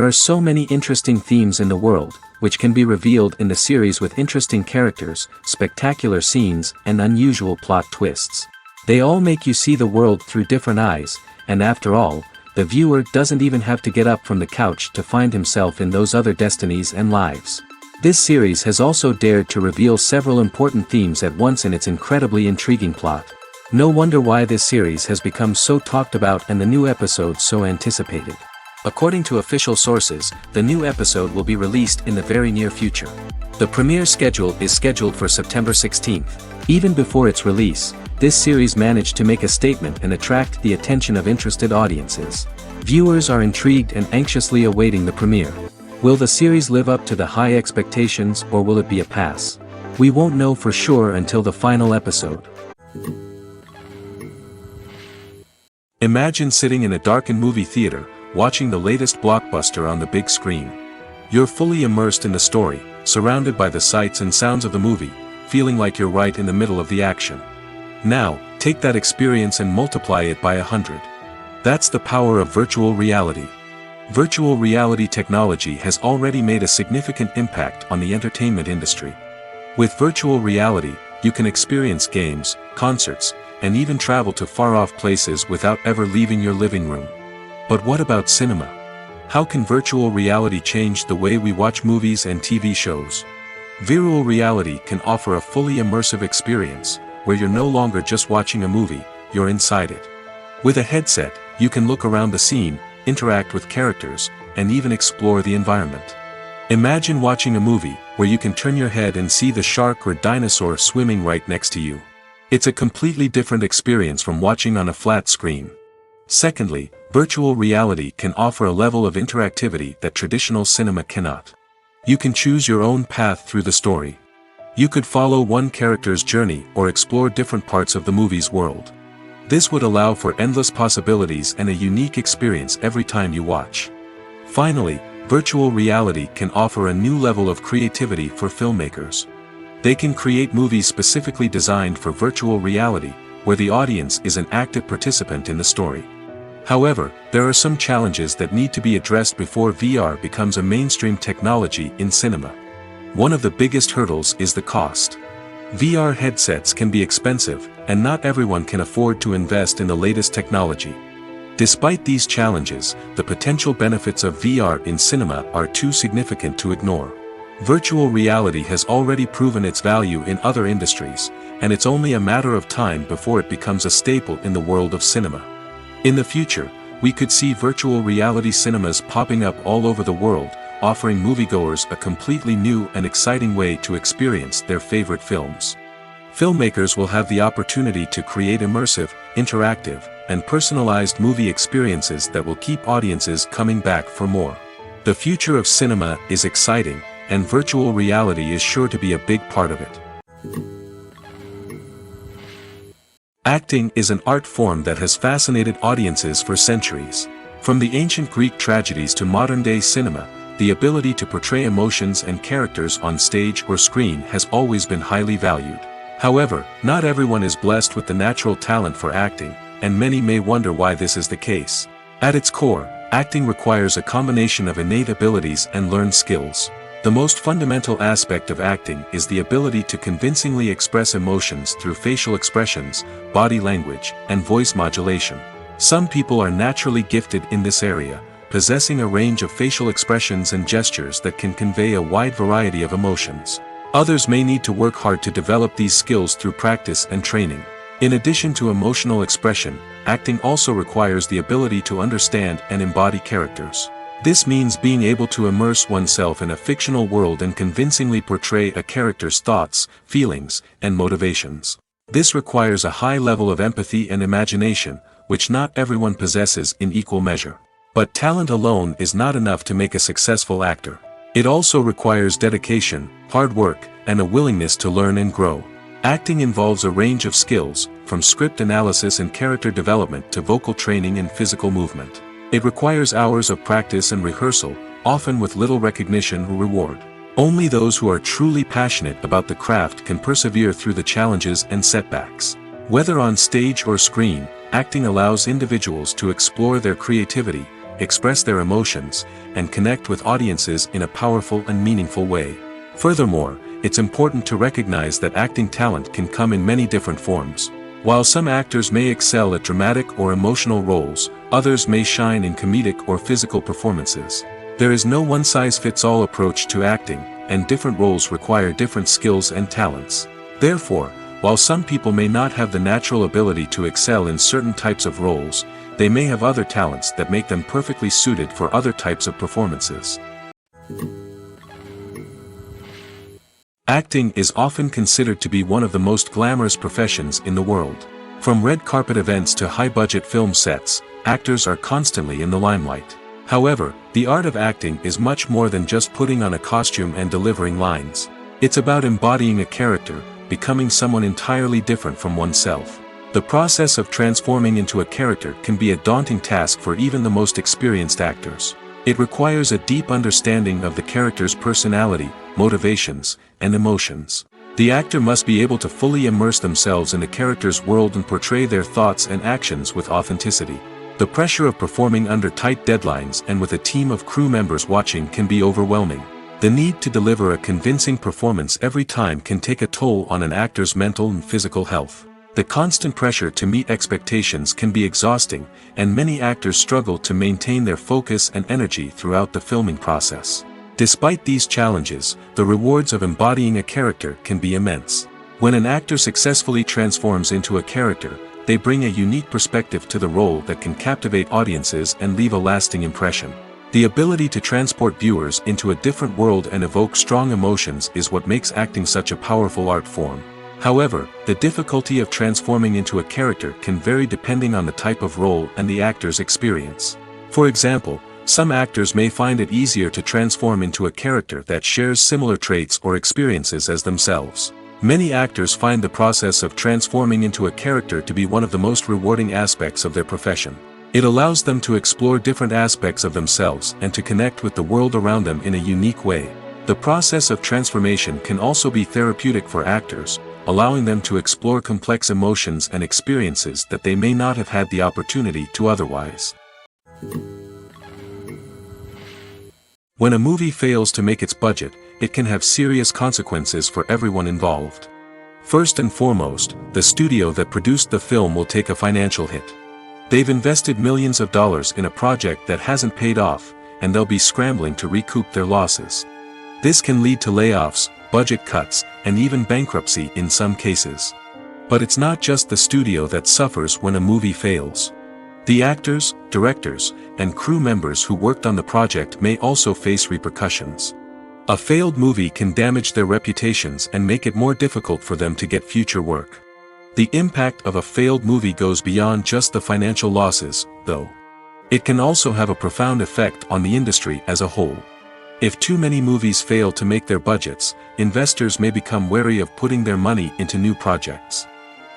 There are so many interesting themes in the world, which can be revealed in the series with interesting characters, spectacular scenes, and unusual plot twists. They all make you see the world through different eyes, and after all, the viewer doesn't even have to get up from the couch to find himself in those other destinies and lives. This series has also dared to reveal several important themes at once in its incredibly intriguing plot. No wonder why this series has become so talked about and the new episodes so anticipated. According to official sources, the new episode will be released in the very near future. The premiere schedule is scheduled for September 16th. Even before its release, this series managed to make a statement and attract the attention of interested audiences. Viewers are intrigued and anxiously awaiting the premiere. Will the series live up to the high expectations, or will it be a pass? We won't know for sure until the final episode. Imagine sitting in a darkened movie theater, watching the latest blockbuster on the big screen. You're fully immersed in the story, surrounded by the sights and sounds of the movie, feeling like you're right in the middle of the action. Now, take that experience and multiply it by 100. That's the power of virtual reality. Virtual reality technology has already made a significant impact on the entertainment industry. With virtual reality, you can experience games, concerts, and even travel to far-off places without ever leaving your living room. But what about cinema? How can virtual reality change the way we watch movies and TV shows? Virtual reality can offer a fully immersive experience, where you're no longer just watching a movie, you're inside it. With a headset, you can look around the scene, interact with characters, and even explore the environment. Imagine watching a movie, where you can turn your head and see the shark or dinosaur swimming right next to you. It's a completely different experience from watching on a flat screen. Secondly, virtual reality can offer a level of interactivity that traditional cinema cannot. You can choose your own path through the story. You could follow one character's journey or explore different parts of the movie's world. This would allow for endless possibilities and a unique experience every time you watch. Finally, virtual reality can offer a new level of creativity for filmmakers. They can create movies specifically designed for virtual reality, where the audience is an active participant in the story. However, there are some challenges that need to be addressed before VR becomes a mainstream technology in cinema. One of the biggest hurdles is the cost. VR headsets can be expensive, and not everyone can afford to invest in the latest technology. Despite these challenges, the potential benefits of VR in cinema are too significant to ignore. Virtual reality has already proven its value in other industries, and it's only a matter of time before it becomes a staple in the world of cinema. In the future, we could see virtual reality cinemas popping up all over the world, offering moviegoers a completely new and exciting way to experience their favorite films. Filmmakers will have the opportunity to create immersive, interactive, and personalized movie experiences that will keep audiences coming back for more. The future of cinema is exciting, and virtual reality is sure to be a big part of it. Acting is an art form that has fascinated audiences for centuries. From the ancient Greek tragedies to modern-day cinema, the ability to portray emotions and characters on stage or screen has always been highly valued. However, not everyone is blessed with the natural talent for acting, and many may wonder why this is the case. At its core, acting requires a combination of innate abilities and learned skills. The most fundamental aspect of acting is the ability to convincingly express emotions through facial expressions, body language, and voice modulation. Some people are naturally gifted in this area, possessing a range of facial expressions and gestures that can convey a wide variety of emotions. Others may need to work hard to develop these skills through practice and training. In addition to emotional expression, acting also requires the ability to understand and embody characters. This means being able to immerse oneself in a fictional world and convincingly portray a character's thoughts, feelings, and motivations. This requires a high level of empathy and imagination, which not everyone possesses in equal measure. But talent alone is not enough to make a successful actor. It also requires dedication, hard work, and a willingness to learn and grow. Acting involves a range of skills, from script analysis and character development to vocal training and physical movement. It requires hours of practice and rehearsal, often with little recognition or reward. Only those who are truly passionate about the craft can persevere through the challenges and setbacks. Whether on stage or screen, acting allows individuals to explore their creativity, express their emotions, and connect with audiences in a powerful and meaningful way. Furthermore, it's important to recognize that acting talent can come in many different forms. While some actors may excel at dramatic or emotional roles, others may shine in comedic or physical performances. There is no one-size-fits-all approach to acting, and different roles require different skills and talents. Therefore, while some people may not have the natural ability to excel in certain types of roles, they may have other talents that make them perfectly suited for other types of performances. Acting is often considered to be one of the most glamorous professions in the world. From red carpet events to high-budget film sets, actors are constantly in the limelight. However, the art of acting is much more than just putting on a costume and delivering lines. It's about embodying a character, becoming someone entirely different from oneself. The process of transforming into a character can be a daunting task for even the most experienced actors. It requires a deep understanding of the character's personality, motivations, and emotions. The actor must be able to fully immerse themselves in the character's world and portray their thoughts and actions with authenticity. The pressure of performing under tight deadlines and with a team of crew members watching can be overwhelming. The need to deliver a convincing performance every time can take a toll on an actor's mental and physical health. The constant pressure to meet expectations can be exhausting, and many actors struggle to maintain their focus and energy throughout the filming process. Despite these challenges, the rewards of embodying a character can be immense. When an actor successfully transforms into a character, they bring a unique perspective to the role that can captivate audiences and leave a lasting impression. The ability to transport viewers into a different world and evoke strong emotions is what makes acting such a powerful art form. However, the difficulty of transforming into a character can vary depending on the type of role and the actor's experience. For example, some actors may find it easier to transform into a character that shares similar traits or experiences as themselves. Many actors find the process of transforming into a character to be one of the most rewarding aspects of their profession. It allows them to explore different aspects of themselves and to connect with the world around them in a unique way. The process of transformation can also be therapeutic for actors, allowing them to explore complex emotions and experiences that they may not have had the opportunity to otherwise. When a movie fails to make its budget, it can have serious consequences for everyone involved. First and foremost, the studio that produced the film will take a financial hit. They've invested millions of dollars in a project that hasn't paid off, and they'll be scrambling to recoup their losses. This can lead to layoffs, budget cuts, and even bankruptcy in some cases. But it's not just the studio that suffers when a movie fails. The actors, directors, and crew members who worked on the project may also face repercussions. A failed movie can damage their reputations and make it more difficult for them to get future work. The impact of a failed movie goes beyond just the financial losses, though. It can also have a profound effect on the industry as a whole. If too many movies fail to make their budgets, investors may become wary of putting their money into new projects.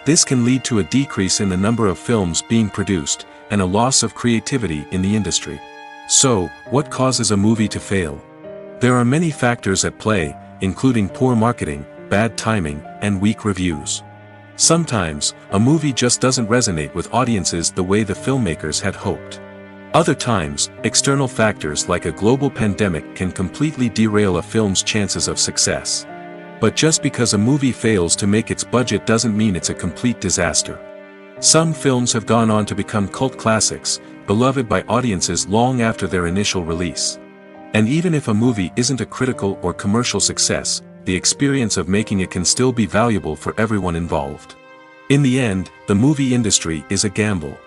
This can lead to a decrease in the number of films being produced, and a loss of creativity in the industry. So, what causes a movie to fail? There are many factors at play, including poor marketing, bad timing, and weak reviews. Sometimes, a movie just doesn't resonate with audiences the way the filmmakers had hoped. Other times, external factors like a global pandemic can completely derail a film's chances of success. But just because a movie fails to make its budget doesn't mean it's a complete disaster. Some films have gone on to become cult classics, beloved by audiences long after their initial release. And even if a movie isn't a critical or commercial success, the experience of making it can still be valuable for everyone involved. In the end, the movie industry is a gamble.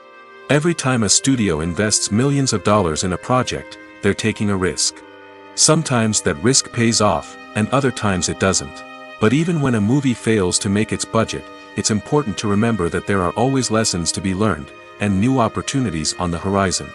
Every time a studio invests millions of dollars in a project, they're taking a risk. Sometimes that risk pays off, and other times it doesn't. But even when a movie fails to make its budget, it's important to remember that there are always lessons to be learned, and new opportunities on the horizon.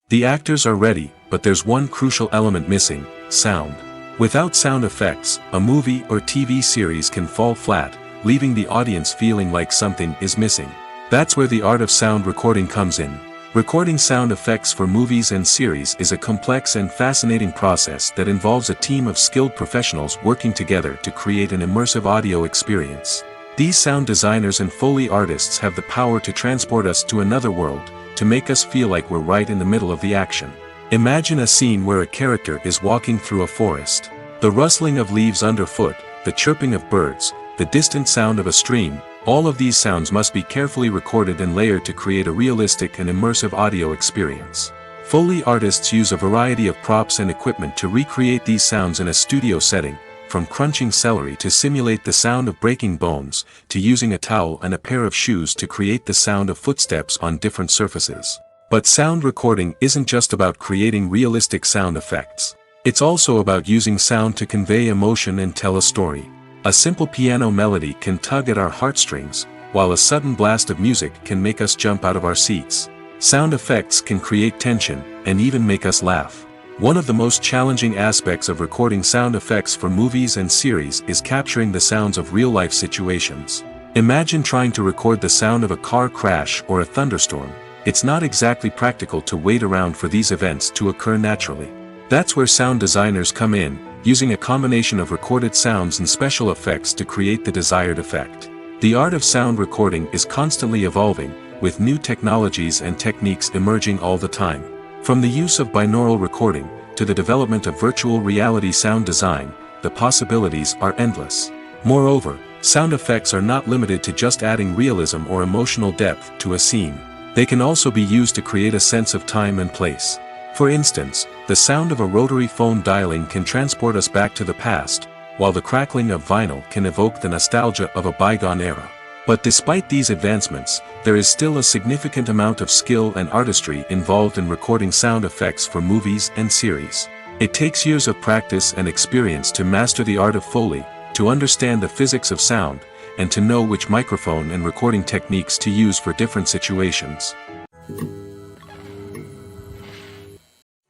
The actors are ready, but there's one crucial element missing: sound. Without sound effects, a movie or TV series can fall flat, leaving the audience feeling like something is missing. That's where the art of sound recording comes in. Recording sound effects for movies and series is a complex and fascinating process that involves a team of skilled professionals working together to create an immersive audio experience. These sound designers and Foley artists have the power to transport us to another world, to make us feel like we're right in the middle of the action. Imagine a scene where a character is walking through a forest. The rustling of leaves underfoot, the chirping of birds, the distant sound of a stream, all of these sounds must be carefully recorded and layered to create a realistic and immersive audio experience. Foley artists use a variety of props and equipment to recreate these sounds in a studio setting, from crunching celery to simulate the sound of breaking bones, to using a towel and a pair of shoes to create the sound of footsteps on different surfaces. But sound recording isn't just about creating realistic sound effects. It's also about using sound to convey emotion and tell a story. A simple piano melody can tug at our heartstrings, while a sudden blast of music can make us jump out of our seats. Sound effects can create tension, and even make us laugh. One of the most challenging aspects of recording sound effects for movies and series is capturing the sounds of real-life situations. Imagine trying to record the sound of a car crash or a thunderstorm. It's not exactly practical to wait around for these events to occur naturally. That's where sound designers come in, using a combination of recorded sounds and special effects to create the desired effect. The art of sound recording is constantly evolving, with new technologies and techniques emerging all the time. From the use of binaural recording, to the development of virtual reality sound design, the possibilities are endless. Moreover, sound effects are not limited to just adding realism or emotional depth to a scene. They can also be used to create a sense of time and place. For instance, the sound of a rotary phone dialing can transport us back to the past, while the crackling of vinyl can evoke the nostalgia of a bygone era. But despite these advancements, there is still a significant amount of skill and artistry involved in recording sound effects for movies and series. It takes years of practice and experience to master the art of Foley, to understand the physics of sound, and to know which microphone and recording techniques to use for different situations.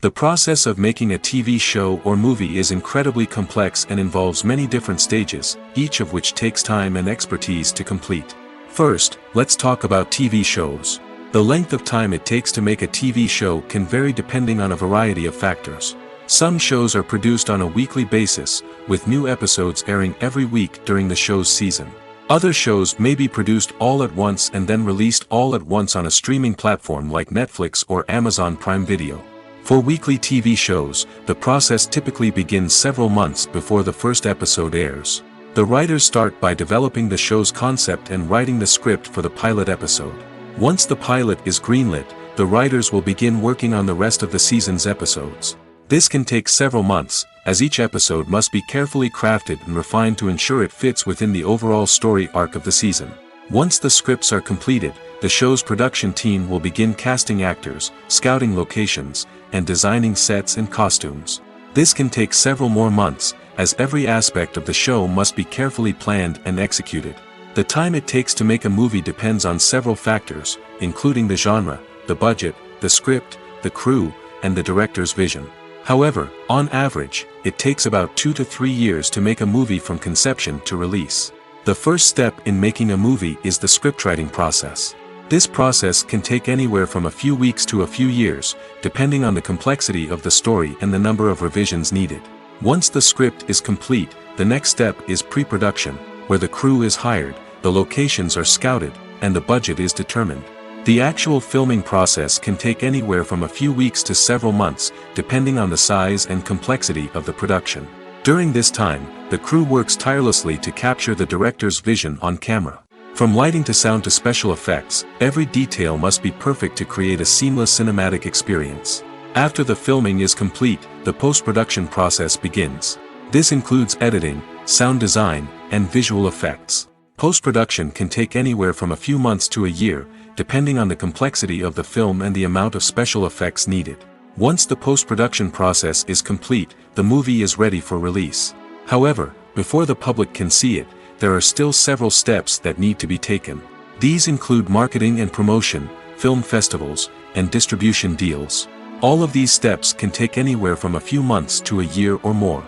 The process of making a TV show or movie is incredibly complex and involves many different stages, each of which takes time and expertise to complete. First, let's talk about TV shows. The length of time it takes to make a TV show can vary depending on a variety of factors. Some shows are produced on a weekly basis, with new episodes airing every week during the show's season. Other shows may be produced all at once and then released all at once on a streaming platform like Netflix or Amazon Prime Video. For weekly TV shows, the process typically begins several months before the first episode airs. The writers start by developing the show's concept and writing the script for the pilot episode. Once the pilot is greenlit, the writers will begin working on the rest of the season's episodes. This can take several months, as each episode must be carefully crafted and refined to ensure it fits within the overall story arc of the season. Once the scripts are completed, the show's production team will begin casting actors, scouting locations, and designing sets and costumes. This can take several more months, as every aspect of the show must be carefully planned and executed. The time it takes to make a movie depends on several factors, including the genre, the budget, the script, the crew, and the director's vision. However, on average, it takes about 2 to 3 years to make a movie from conception to release. The first step in making a movie is the scriptwriting process. This process can take anywhere from a few weeks to a few years, depending on the complexity of the story and the number of revisions needed. Once the script is complete, the next step is pre-production, where the crew is hired, the locations are scouted, and the budget is determined. The actual filming process can take anywhere from a few weeks to several months, depending on the size and complexity of the production. During this time, the crew works tirelessly to capture the director's vision on camera. From lighting to sound to special effects, every detail must be perfect to create a seamless cinematic experience. After the filming is complete, the post-production process begins. This includes editing, sound design, and visual effects. Post-production can take anywhere from a few months to a year, depending on the complexity of the film and the amount of special effects needed. Once the post-production process is complete, the movie is ready for release. However, before the public can see it, there are still several steps that need to be taken. These include marketing and promotion, film festivals, and distribution deals. All of these steps can take anywhere from a few months to a year or more.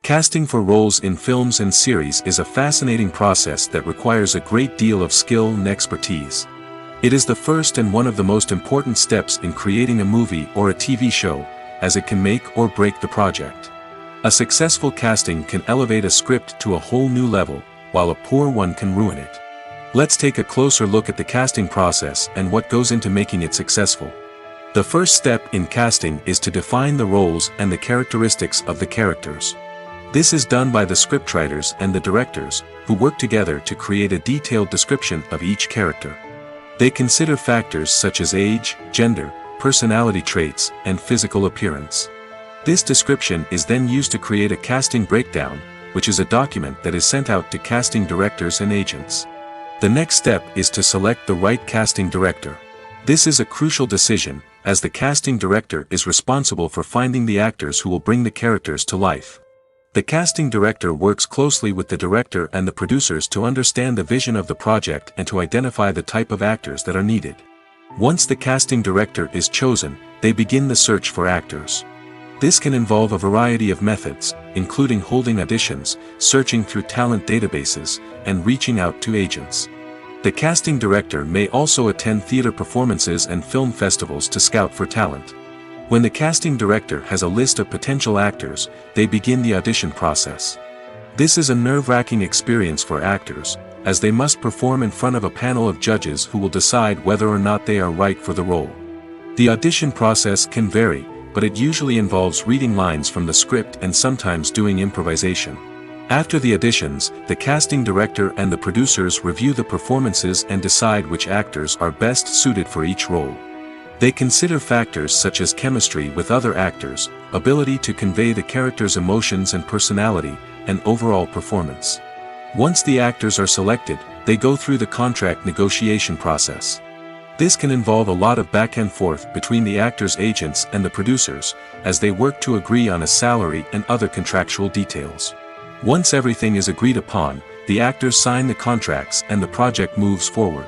Casting for roles in films and series is a fascinating process that requires a great deal of skill and expertise. It is the first and one of the most important steps in creating a movie or a TV show, as it can make or break the project. A successful casting can elevate a script to a whole new level, while a poor one can ruin it. Let's take a closer look at the casting process and what goes into making it successful. The first step in casting is to define the roles and the characteristics of the characters. This is done by the scriptwriters and the directors, who work together to create a detailed description of each character. They consider factors such as age, gender, personality traits, and physical appearance. This description is then used to create a casting breakdown, which is a document that is sent out to casting directors and agents. The next step is to select the right casting director. This is a crucial decision, as the casting director is responsible for finding the actors who will bring the characters to life. The casting director works closely with the director and the producers to understand the vision of the project and to identify the type of actors that are needed. Once the casting director is chosen, they begin the search for actors. This can involve a variety of methods, including holding auditions, searching through talent databases, and reaching out to agents. The casting director may also attend theater performances and film festivals to scout for talent. When the casting director has a list of potential actors, they begin the audition process. This is a nerve-wracking experience for actors, as they must perform in front of a panel of judges who will decide whether or not they are right for the role. The audition process can vary, but it usually involves reading lines from the script and sometimes doing improvisation. After the auditions, the casting director and the producers review the performances and decide which actors are best suited for each role. They consider factors such as chemistry with other actors, ability to convey the character's emotions and personality, and overall performance. Once the actors are selected, they go through the contract negotiation process. This can involve a lot of back and forth between the actors' agents and the producers, as they work to agree on a salary and other contractual details. Once everything is agreed upon, the actors sign the contracts and the project moves forward.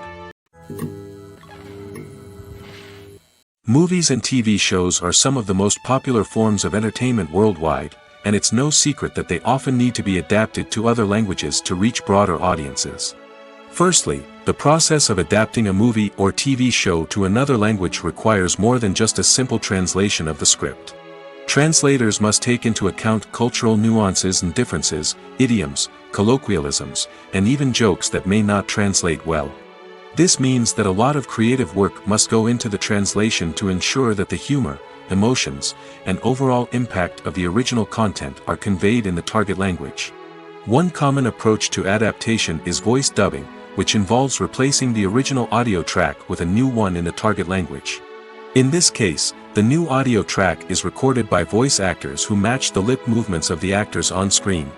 Movies and TV shows are some of the most popular forms of entertainment worldwide, and it's no secret that they often need to be adapted to other languages to reach broader audiences. Firstly, the process of adapting a movie or TV show to another language requires more than just a simple translation of the script. Translators must take into account cultural nuances and differences, idioms, colloquialisms, and even jokes that may not translate well. This means that a lot of creative work must go into the translation to ensure that the humor, emotions, and overall impact of the original content are conveyed in the target language. One common approach to adaptation is voice dubbing, which involves replacing the original audio track with a new one in the target language. In this case, the new audio track is recorded by voice actors who match the lip movements of the actors on screen.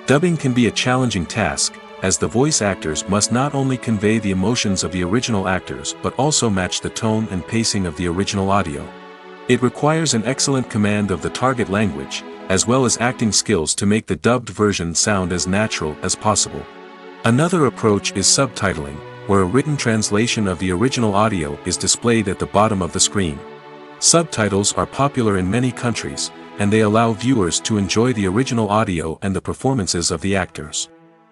Dubbing can be a challenging task, as the voice actors must not only convey the emotions of the original actors but also match the tone and pacing of the original audio. It requires an excellent command of the target language, as well as acting skills to make the dubbed version sound as natural as possible. Another approach is subtitling, where a written translation of the original audio is displayed at the bottom of the screen. Subtitles are popular in many countries, and they allow viewers to enjoy the original audio and the performances of the actors.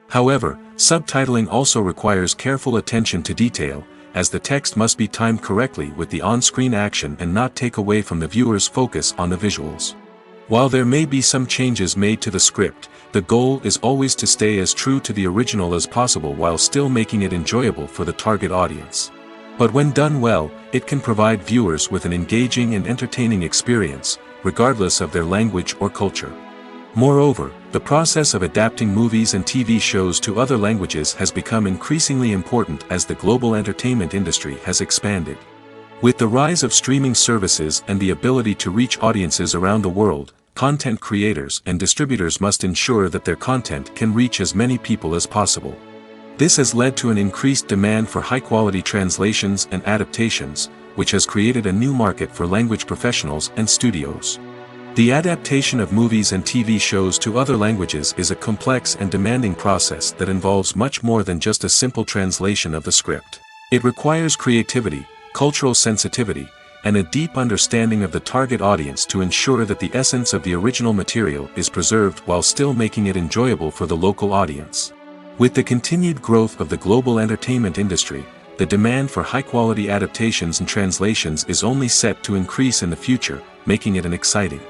However, subtitling also requires careful attention to detail, as the text must be timed correctly with the on-screen action and not take away from the viewer's focus on the visuals. While there may be some changes made to the script, the goal is always to stay as true to the original as possible while still making it enjoyable for the target audience. But when done well, it can provide viewers with an engaging and entertaining experience, regardless of their language or culture. Moreover, the process of adapting movies and TV shows to other languages has become increasingly important as the global entertainment industry has expanded. With the rise of streaming services and the ability to reach audiences around the world, content creators and distributors must ensure that their content can reach as many people as possible. This has led to an increased demand for high-quality translations and adaptations, which has created a new market for language professionals and studios. The adaptation of movies and TV shows to other languages is a complex and demanding process that involves much more than just a simple translation of the script. It requires creativity, cultural sensitivity, and a deep understanding of the target audience to ensure that the essence of the original material is preserved while still making it enjoyable for the local audience. With the continued growth of the global entertainment industry, the demand for high-quality adaptations and translations is only set to increase in the future, making it an exciting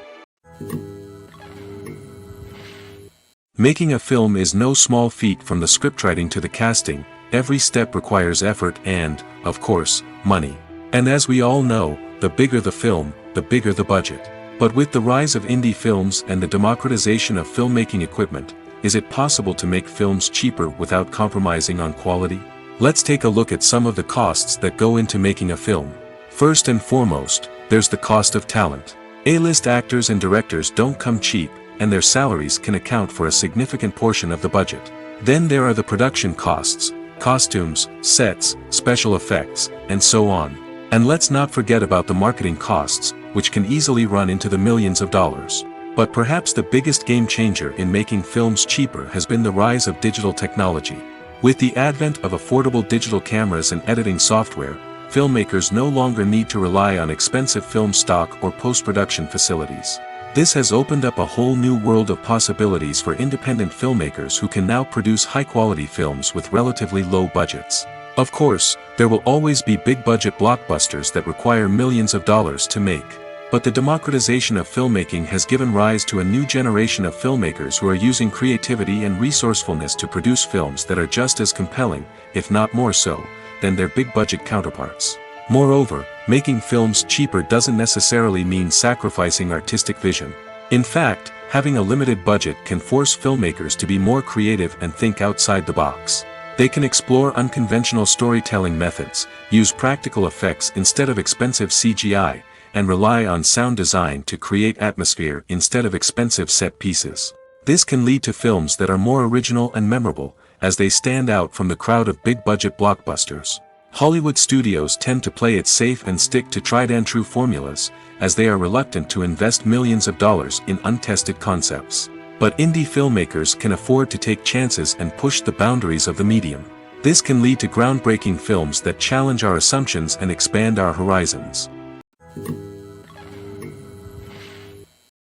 Making a film is no small feat. From the scriptwriting to the casting, every step requires effort and, of course, money. And as we all know, the bigger the film, the bigger the budget. But with the rise of indie films and the democratization of filmmaking equipment, is it possible to make films cheaper without compromising on quality? Let's take a look at some of the costs that go into making a film. First and foremost, there's the cost of talent. A-list actors and directors don't come cheap, and their salaries can account for a significant portion of the budget. Then there are the production costs, costumes, sets, special effects, and so on. And let's not forget about the marketing costs, which can easily run into the millions of dollars. But perhaps the biggest game changer in making films cheaper has been the rise of digital technology. With the advent of affordable digital cameras and editing software, filmmakers no longer need to rely on expensive film stock or post-production facilities. This has opened up a whole new world of possibilities for independent filmmakers who can now produce high-quality films with relatively low budgets. Of course, there will always be big-budget blockbusters that require millions of dollars to make. But the democratization of filmmaking has given rise to a new generation of filmmakers who are using creativity and resourcefulness to produce films that are just as compelling, if not more so, than their big-budget counterparts. Moreover, making films cheaper doesn't necessarily mean sacrificing artistic vision. In fact, having a limited budget can force filmmakers to be more creative and think outside the box. They can explore unconventional storytelling methods, use practical effects instead of expensive CGI, and rely on sound design to create atmosphere instead of expensive set pieces. This can lead to films that are more original and memorable, as they stand out from the crowd of big-budget blockbusters. Hollywood studios tend to play it safe and stick to tried-and-true formulas, as they are reluctant to invest millions of dollars in untested concepts. But indie filmmakers can afford to take chances and push the boundaries of the medium. This can lead to groundbreaking films that challenge our assumptions and expand our horizons.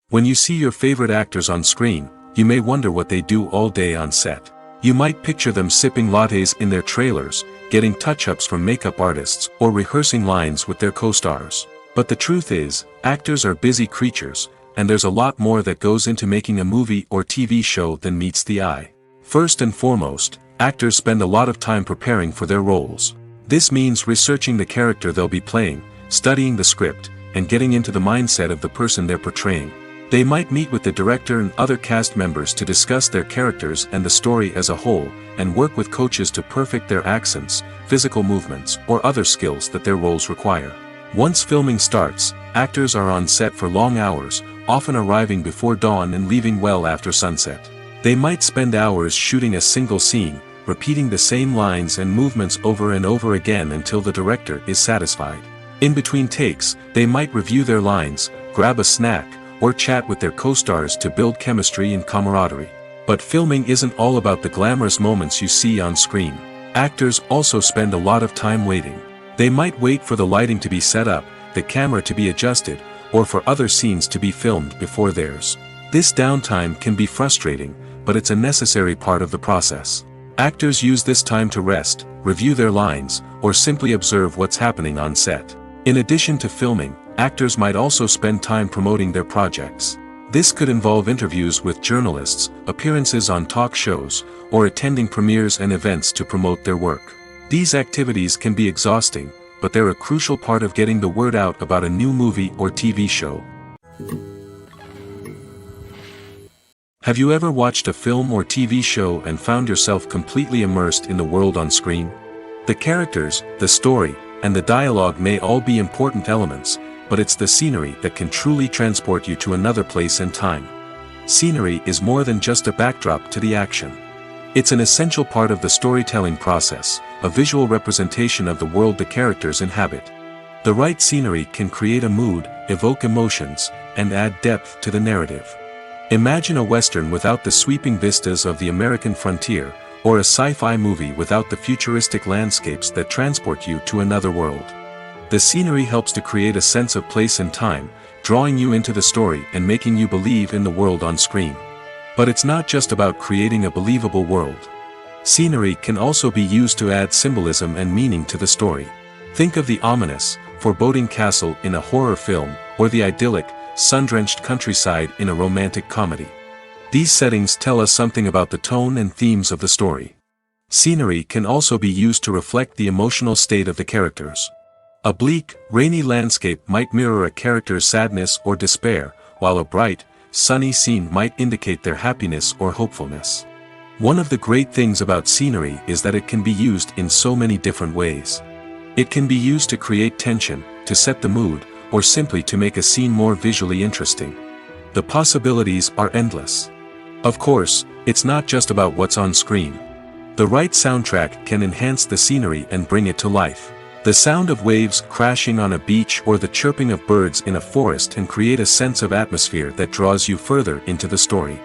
When you see your favorite actors on screen, you may wonder what they do all day on set. You might picture them sipping lattes in their trailers, getting touch-ups from makeup artists, or rehearsing lines with their co-stars. But the truth is, actors are busy creatures, and there's a lot more that goes into making a movie or TV show than meets the eye. First and foremost, actors spend a lot of time preparing for their roles. This means researching the character they'll be playing, studying the script, and getting into the mindset of the person they're portraying. They might meet with the director and other cast members to discuss their characters and the story as a whole, and work with coaches to perfect their accents, physical movements, or other skills that their roles require. Once filming starts, actors are on set for long hours, often arriving before dawn and leaving well after sunset. They might spend hours shooting a single scene, repeating the same lines and movements over and over again until the director is satisfied. In between takes, they might review their lines, grab a snack, or chat with their co-stars to build chemistry and camaraderie. But filming isn't all about the glamorous moments you see on screen. Actors also spend a lot of time waiting. They might wait for the lighting to be set up, the camera to be adjusted, or for other scenes to be filmed before theirs. This downtime can be frustrating, but it's a necessary part of the process. Actors use this time to rest, review their lines, or simply observe what's happening on set. In addition to filming, actors might also spend time promoting their projects. This could involve interviews with journalists, appearances on talk shows, or attending premieres and events to promote their work. These activities can be exhausting, but they're a crucial part of getting the word out about a new movie or TV show. Have you ever watched a film or TV show and found yourself completely immersed in the world on screen? The characters, the story, and the dialogue may all be important elements, but it's the scenery that can truly transport you to another place and time. Scenery is more than just a backdrop to the action. It's an essential part of the storytelling process, a visual representation of the world the characters inhabit. The right scenery can create a mood, evoke emotions, and add depth to the narrative. Imagine a Western without the sweeping vistas of the American frontier, or a sci-fi movie without the futuristic landscapes that transport you to another world. The scenery helps to create a sense of place and time, drawing you into the story and making you believe in the world on screen. But it's not just about creating a believable world. Scenery can also be used to add symbolism and meaning to the story. Think of the ominous, foreboding castle in a horror film, or the idyllic, sun-drenched countryside in a romantic comedy. These settings tell us something about the tone and themes of the story. Scenery can also be used to reflect the emotional state of the characters. A bleak, rainy landscape might mirror a character's sadness or despair, while a bright, sunny scene might indicate their happiness or hopefulness. One of the great things about scenery is that it can be used in so many different ways. It can be used to create tension, to set the mood, or simply to make a scene more visually interesting. The possibilities are endless. Of course, it's not just about what's on screen. The right soundtrack can enhance the scenery and bring it to life. The sound of waves crashing on a beach or the chirping of birds in a forest can create a sense of atmosphere that draws you further into the story.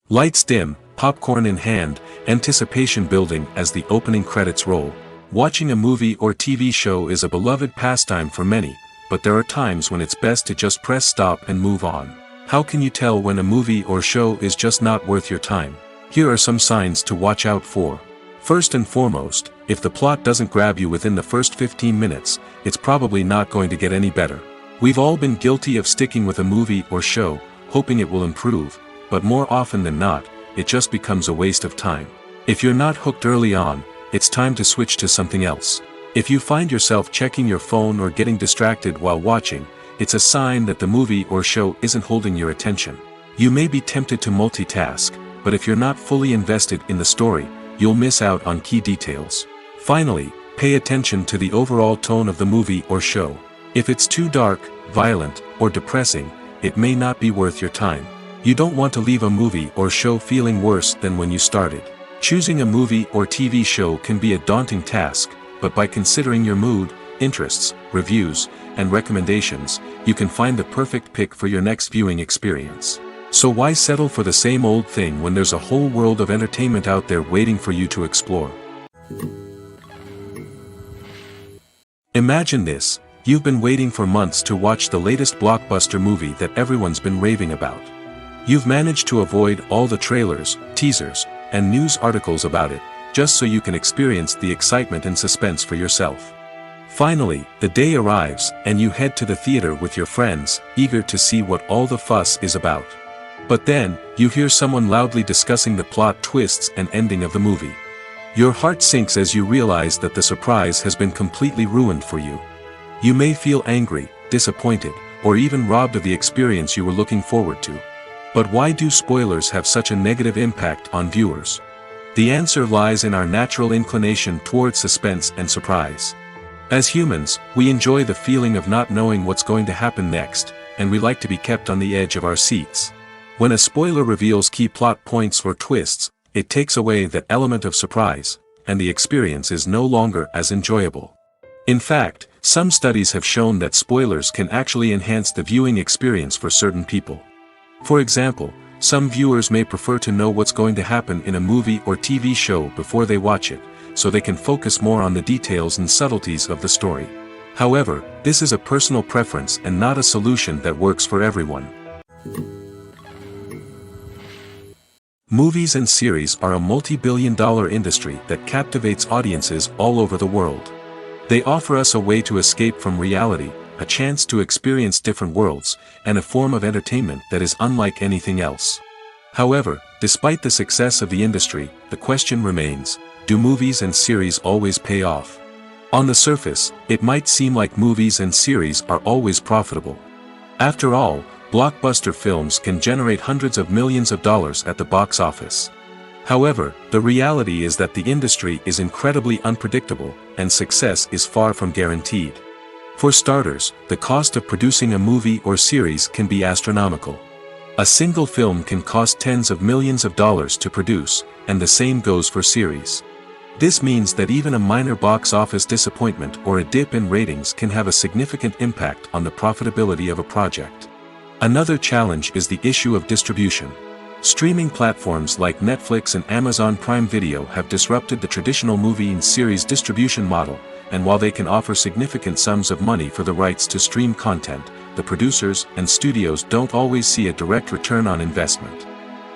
Lights dim, popcorn in hand, anticipation building as the opening credits roll. Watching a movie or TV show is a beloved pastime for many, but there are times when it's best to just press stop and move on. How can you tell when a movie or show is just not worth your time? Here are some signs to watch out for. First and foremost, if the plot doesn't grab you within the first 15 minutes, it's probably not going to get any better. We've all been guilty of sticking with a movie or show, hoping it will improve, but more often than not, it just becomes a waste of time. If you're not hooked early on, it's time to switch to something else. If you find yourself checking your phone or getting distracted while watching, it's a sign that the movie or show isn't holding your attention. You may be tempted to multitask, but if you're not fully invested in the story, you'll miss out on key details. Finally, pay attention to the overall tone of the movie or show. If it's too dark, violent, or depressing, it may not be worth your time. You don't want to leave a movie or show feeling worse than when you started. Choosing a movie or TV show can be a daunting task, but by considering your mood, interests, reviews, and recommendations, you can find the perfect pick for your next viewing experience. So why settle for the same old thing when there's a whole world of entertainment out there waiting for you to explore? Imagine this: you've been waiting for months to watch the latest blockbuster movie that everyone's been raving about. You've managed to avoid all the trailers, teasers, and news articles about it, just so you can experience the excitement and suspense for yourself. Finally, the day arrives, and you head to the theater with your friends, eager to see what all the fuss is about. But then, you hear someone loudly discussing the plot twists and ending of the movie. Your heart sinks as you realize that the surprise has been completely ruined for you. You may feel angry, disappointed, or even robbed of the experience you were looking forward to. But why do spoilers have such a negative impact on viewers? The answer lies in our natural inclination toward suspense and surprise. As humans, we enjoy the feeling of not knowing what's going to happen next, and we like to be kept on the edge of our seats. When a spoiler reveals key plot points or twists, it takes away that element of surprise, and the experience is no longer as enjoyable. In fact, some studies have shown that spoilers can actually enhance the viewing experience for certain people. For example, some viewers may prefer to know what's going to happen in a movie or TV show before they watch it, so they can focus more on the details and subtleties of the story. However, this is a personal preference and not a solution that works for everyone. Movies and series are a multi-billion-dollar industry that captivates audiences all over the world. They offer us a way to escape from reality, a chance to experience different worlds, and a form of entertainment that is unlike anything else. However, despite the success of the industry, the question remains: do movies and series always pay off? On the surface, it might seem like movies and series are always profitable. After all, blockbuster films can generate hundreds of millions of dollars at the box office. However, the reality is that the industry is incredibly unpredictable, and success is far from guaranteed. For starters, the cost of producing a movie or series can be astronomical. A single film can cost tens of millions of dollars to produce, and the same goes for series. This means that even a minor box office disappointment or a dip in ratings can have a significant impact on the profitability of a project. Another challenge is the issue of distribution. Streaming platforms like Netflix and Amazon Prime Video have disrupted the traditional movie and series distribution model, and while they can offer significant sums of money for the rights to stream content, the producers and studios don't always see a direct return on investment.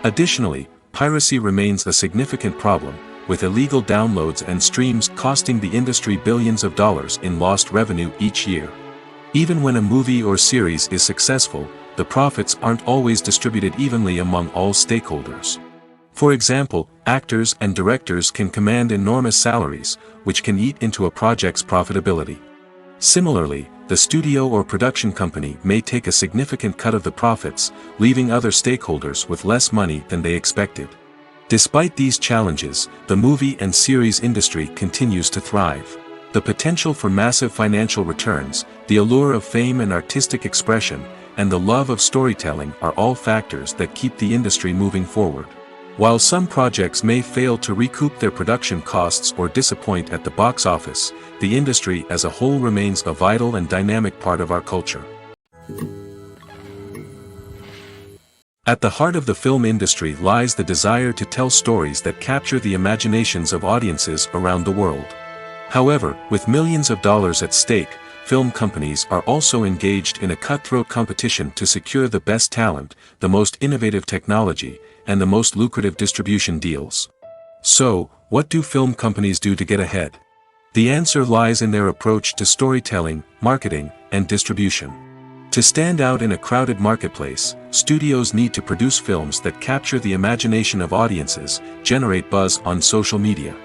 Additionally, piracy remains a significant problem, with illegal downloads and streams costing the industry billions of dollars in lost revenue each year. Even when a movie or series is successful, the profits aren't always distributed evenly among all stakeholders. For example, actors and directors can command enormous salaries, which can eat into a project's profitability. Similarly, the studio or production company may take a significant cut of the profits, leaving other stakeholders with less money than they expected. Despite these challenges, the movie and series industry continues to thrive. The potential for massive financial returns, the allure of fame and artistic expression, and the love of storytelling are all factors that keep the industry moving forward. While some projects may fail to recoup their production costs or disappoint at the box office, the industry as a whole remains a vital and dynamic part of our culture. At the heart of the film industry lies the desire to tell stories that capture the imaginations of audiences around the world. However, with millions of dollars at stake, film companies are also engaged in a cutthroat competition to secure the best talent, the most innovative technology, and the most lucrative distribution deals. So, what do film companies do to get ahead? The answer lies in their approach to storytelling, marketing, and distribution. To stand out in a crowded marketplace, studios need to produce films that capture the imagination of audiences, generate buzz on social media.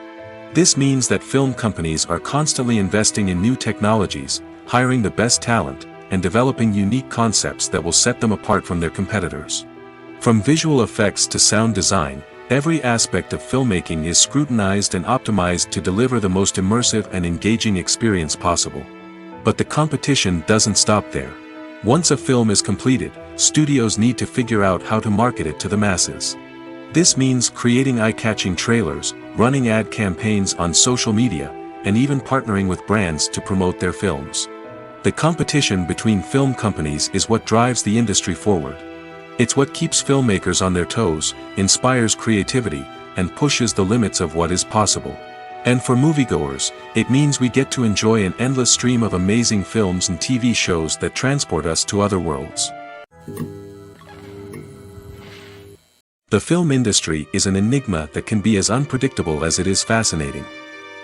This means that film companies are constantly investing in new technologies, hiring the best talent, and developing unique concepts that will set them apart from their competitors. From visual effects to sound design, every aspect of filmmaking is scrutinized and optimized to deliver the most immersive and engaging experience possible. But the competition doesn't stop there. Once a film is completed, studios need to figure out how to market it to the masses. This means creating eye-catching trailers, running ad campaigns on social media, and even partnering with brands to promote their films. The competition between film companies is what drives the industry forward. It's what keeps filmmakers on their toes, inspires creativity, and pushes the limits of what is possible. And for moviegoers, it means we get to enjoy an endless stream of amazing films and TV shows that transport us to other worlds. The film industry is an enigma that can be as unpredictable as it is fascinating.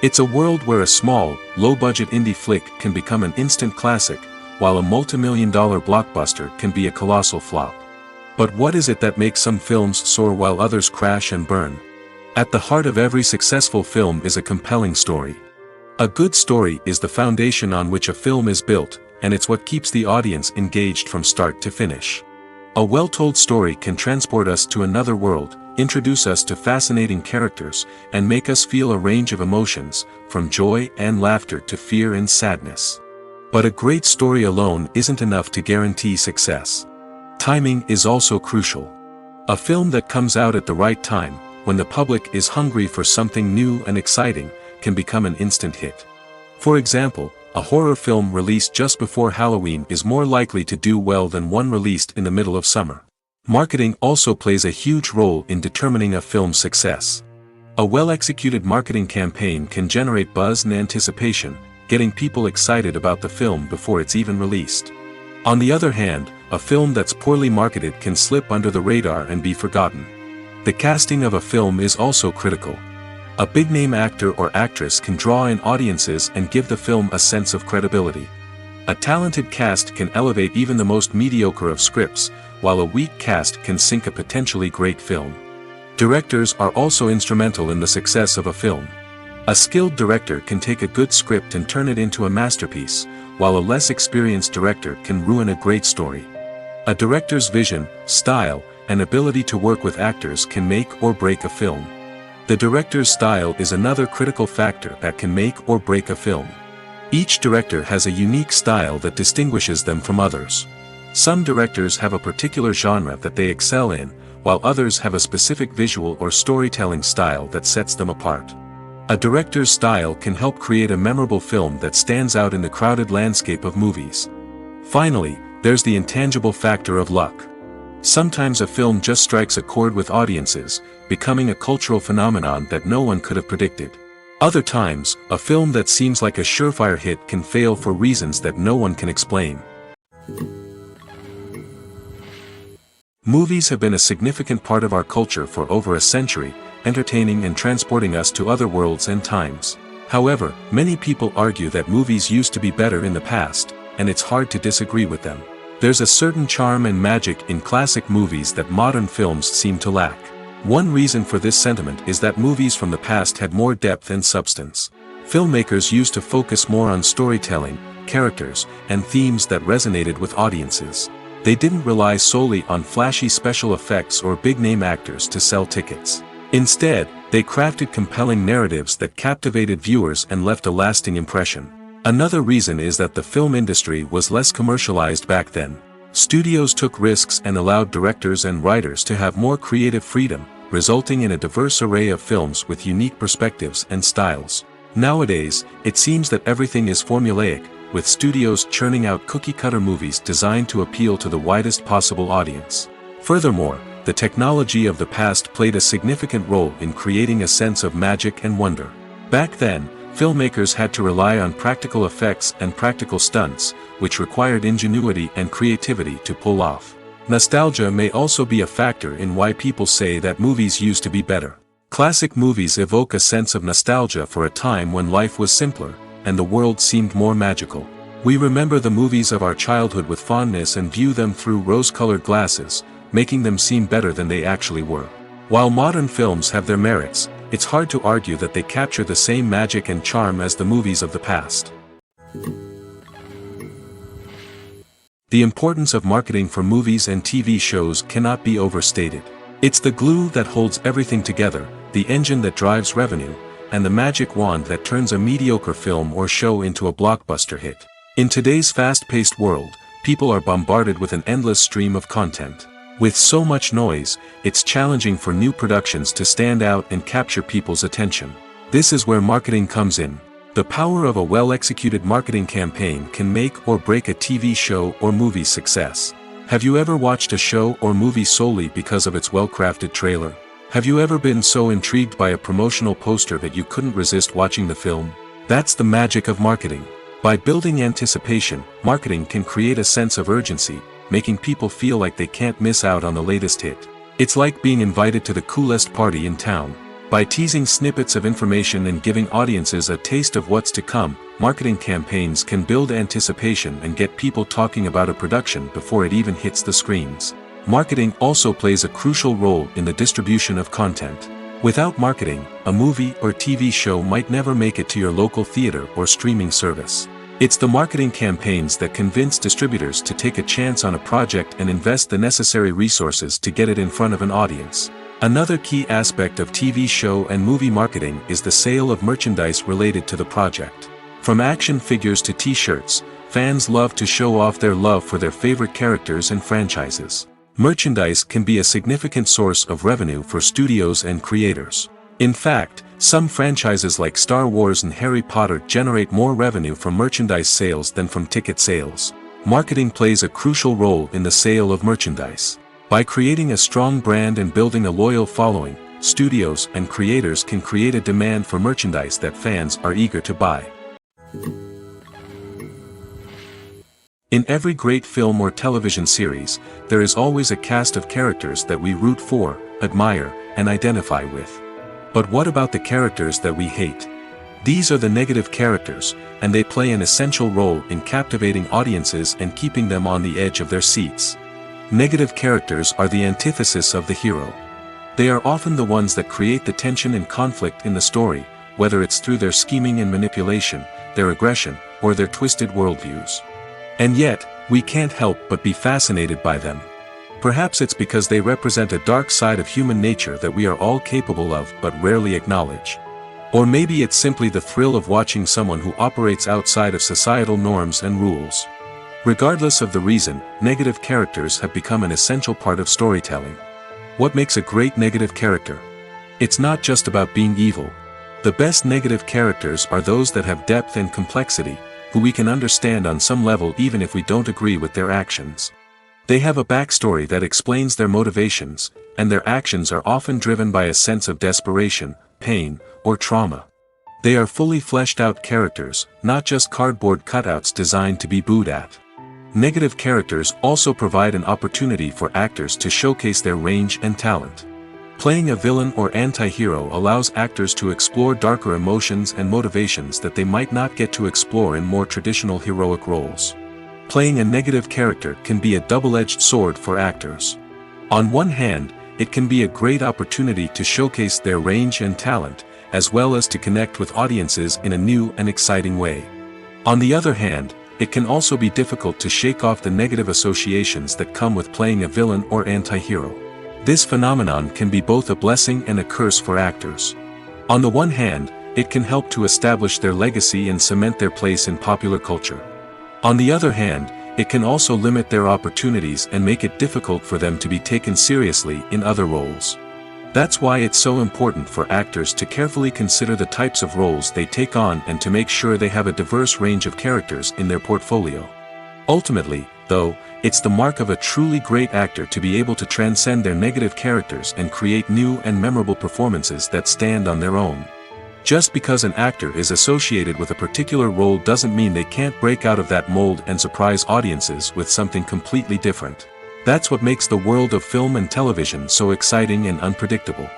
It's a world where a small, low-budget indie flick can become an instant classic, while a multi-million-dollar blockbuster can be a colossal flop. But what is it that makes some films soar while others crash and burn? At the heart of every successful film is a compelling story. A good story is the foundation on which a film is built, and it's what keeps the audience engaged from start to finish. A well-told story can transport us to another world, introduce us to fascinating characters, and make us feel a range of emotions, from joy and laughter to fear and sadness. But a great story alone isn't enough to guarantee success. Timing is also crucial. A film that comes out at the right time, when the public is hungry for something new and exciting, can become an instant hit. For example, a horror film released just before Halloween is more likely to do well than one released in the middle of summer. Marketing also plays a huge role in determining a film's success. A well-executed marketing campaign can generate buzz and anticipation, getting people excited about the film before it's even released. On the other hand, a film that's poorly marketed can slip under the radar and be forgotten. The casting of a film is also critical. A big-name actor or actress can draw in audiences and give the film a sense of credibility. A talented cast can elevate even the most mediocre of scripts, while a weak cast can sink a potentially great film. Directors are also instrumental in the success of a film. A skilled director can take a good script and turn it into a masterpiece, while a less experienced director can ruin a great story. A director's vision, style, and ability to work with actors can make or break a film. The director's style is another critical factor that can make or break a film. Each director has a unique style that distinguishes them from others. Some directors have a particular genre that they excel in, while others have a specific visual or storytelling style that sets them apart. A director's style can help create a memorable film that stands out in the crowded landscape of movies. Finally, there's the intangible factor of luck. Sometimes a film just strikes a chord with audiences, becoming a cultural phenomenon that no one could have predicted. Other times, a film that seems like a surefire hit can fail for reasons that no one can explain. Movies have been a significant part of our culture for over a century, entertaining and transporting us to other worlds and times. However, many people argue that movies used to be better in the past, and it's hard to disagree with them. There's a certain charm and magic in classic movies that modern films seem to lack. One reason for this sentiment is that movies from the past had more depth and substance. Filmmakers used to focus more on storytelling, characters, and themes that resonated with audiences. They didn't rely solely on flashy special effects or big-name actors to sell tickets. Instead, they crafted compelling narratives that captivated viewers and left a lasting impression. Another reason is that the film industry was less commercialized back then. Studios took risks and allowed directors and writers to have more creative freedom, resulting in a diverse array of films with unique perspectives and styles. Nowadays, it seems that everything is formulaic, with studios churning out cookie-cutter movies designed to appeal to the widest possible audience. Furthermore, the technology of the past played a significant role in creating a sense of magic and wonder. Back then, filmmakers had to rely on practical effects and practical stunts, which required ingenuity and creativity to pull off. Nostalgia may also be a factor in why people say that movies used to be better. Classic movies evoke a sense of nostalgia for a time when life was simpler, and the world seemed more magical. We remember the movies of our childhood with fondness and view them through rose-colored glasses, making them seem better than they actually were. While modern films have their merits, it's hard to argue that they capture the same magic and charm as the movies of the past. The importance of marketing for movies and TV shows cannot be overstated. It's the glue that holds everything together, the engine that drives revenue, and the magic wand that turns a mediocre film or show into a blockbuster hit. In today's fast-paced world, people are bombarded with an endless stream of content. With so much noise, it's challenging for new productions to stand out and capture people's attention. This is where marketing comes in. The power of a well-executed marketing campaign can make or break a TV show or movie's success. Have you ever watched a show or movie solely because of its well-crafted trailer? Have you ever been so intrigued by a promotional poster that you couldn't resist watching the film? That's the magic of marketing. By building anticipation, marketing can create a sense of urgency, making people feel like they can't miss out on the latest hit. It's like being invited to the coolest party in town. By teasing snippets of information and giving audiences a taste of what's to come, marketing campaigns can build anticipation and get people talking about a production before it even hits the screens. Marketing also plays a crucial role in the distribution of content. Without marketing, a movie or TV show might never make it to your local theater or streaming service. It's the marketing campaigns that convince distributors to take a chance on a project and invest the necessary resources to get it in front of an audience. Another key aspect of TV show and movie marketing is the sale of merchandise related to the project. From action figures to t-shirts, fans love to show off their love for their favorite characters and franchises. Merchandise can be a significant source of revenue for studios and creators. In fact, some franchises like Star Wars and Harry Potter generate more revenue from merchandise sales than from ticket sales. Marketing plays a crucial role in the sale of merchandise. By creating a strong brand and building a loyal following, studios and creators can create a demand for merchandise that fans are eager to buy. In every great film or television series, there is always a cast of characters that we root for, admire, and identify with. But what about the characters that we hate? These are the negative characters, and they play an essential role in captivating audiences and keeping them on the edge of their seats. Negative characters are the antithesis of the hero. They are often the ones that create the tension and conflict in the story, whether it's through their scheming and manipulation, their aggression, or their twisted worldviews. And yet, we can't help but be fascinated by them. Perhaps it's because they represent a dark side of human nature that we are all capable of but rarely acknowledge. Or maybe it's simply the thrill of watching someone who operates outside of societal norms and rules. Regardless of the reason, negative characters have become an essential part of storytelling. What makes a great negative character? It's not just about being evil. The best negative characters are those that have depth and complexity, who we can understand on some level even if we don't agree with their actions. They have a backstory that explains their motivations, and their actions are often driven by a sense of desperation, pain, or trauma. They are fully fleshed out characters, not just cardboard cutouts designed to be booed at. Negative characters also provide an opportunity for actors to showcase their range and talent. Playing a villain or anti-hero allows actors to explore darker emotions and motivations that they might not get to explore in more traditional heroic roles. Playing a negative character can be a double-edged sword for actors. On one hand, it can be a great opportunity to showcase their range and talent, as well as to connect with audiences in a new and exciting way. On the other hand, it can also be difficult to shake off the negative associations that come with playing a villain or anti-hero. This phenomenon can be both a blessing and a curse for actors. On the one hand, it can help to establish their legacy and cement their place in popular culture. On the other hand, it can also limit their opportunities and make it difficult for them to be taken seriously in other roles. That's why it's so important for actors to carefully consider the types of roles they take on and to make sure they have a diverse range of characters in their portfolio. Ultimately, though, it's the mark of a truly great actor to be able to transcend their negative characters and create new and memorable performances that stand on their own. Just because an actor is associated with a particular role doesn't mean they can't break out of that mold and surprise audiences with something completely different. That's what makes the world of film and television so exciting and unpredictable.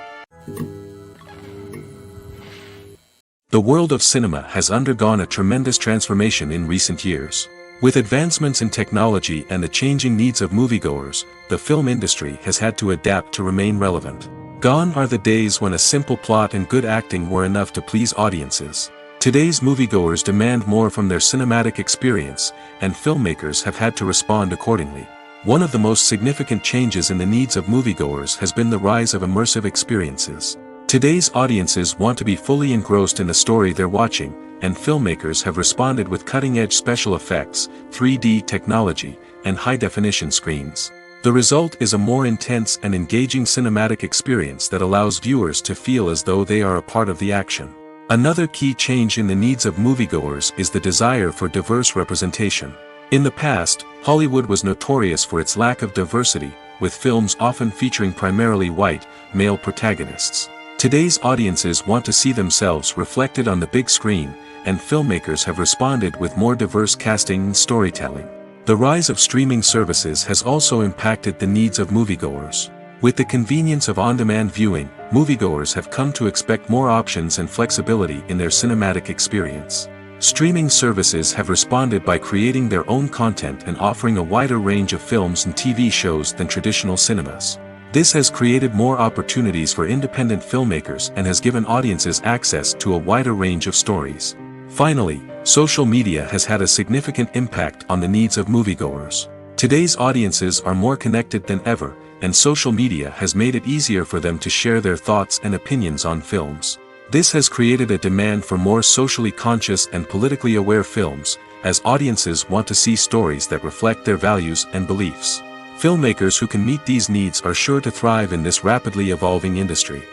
The world of cinema has undergone a tremendous transformation in recent years. With advancements in technology and the changing needs of moviegoers, the film industry has had to adapt to remain relevant. Gone are the days when a simple plot and good acting were enough to please audiences. Today's moviegoers demand more from their cinematic experience, and filmmakers have had to respond accordingly. One of the most significant changes in the needs of moviegoers has been the rise of immersive experiences. Today's audiences want to be fully engrossed in the story they're watching, and filmmakers have responded with cutting-edge special effects, 3D technology, and high-definition screens. The result is a more intense and engaging cinematic experience that allows viewers to feel as though they are a part of the action. Another key change in the needs of moviegoers is the desire for diverse representation. In the past, Hollywood was notorious for its lack of diversity, with films often featuring primarily white, male protagonists. Today's audiences want to see themselves reflected on the big screen, and filmmakers have responded with more diverse casting and storytelling. The rise of streaming services has also impacted the needs of moviegoers. With the convenience of on-demand viewing, moviegoers have come to expect more options and flexibility in their cinematic experience. Streaming services have responded by creating their own content and offering a wider range of films and TV shows than traditional cinemas. This has created more opportunities for independent filmmakers and has given audiences access to a wider range of stories. Finally, social media has had a significant impact on the needs of moviegoers. Today's audiences are more connected than ever, and social media has made it easier for them to share their thoughts and opinions on films. This has created a demand for more socially conscious and politically aware films, as audiences want to see stories that reflect their values and beliefs. Filmmakers who can meet these needs are sure to thrive in this rapidly evolving industry.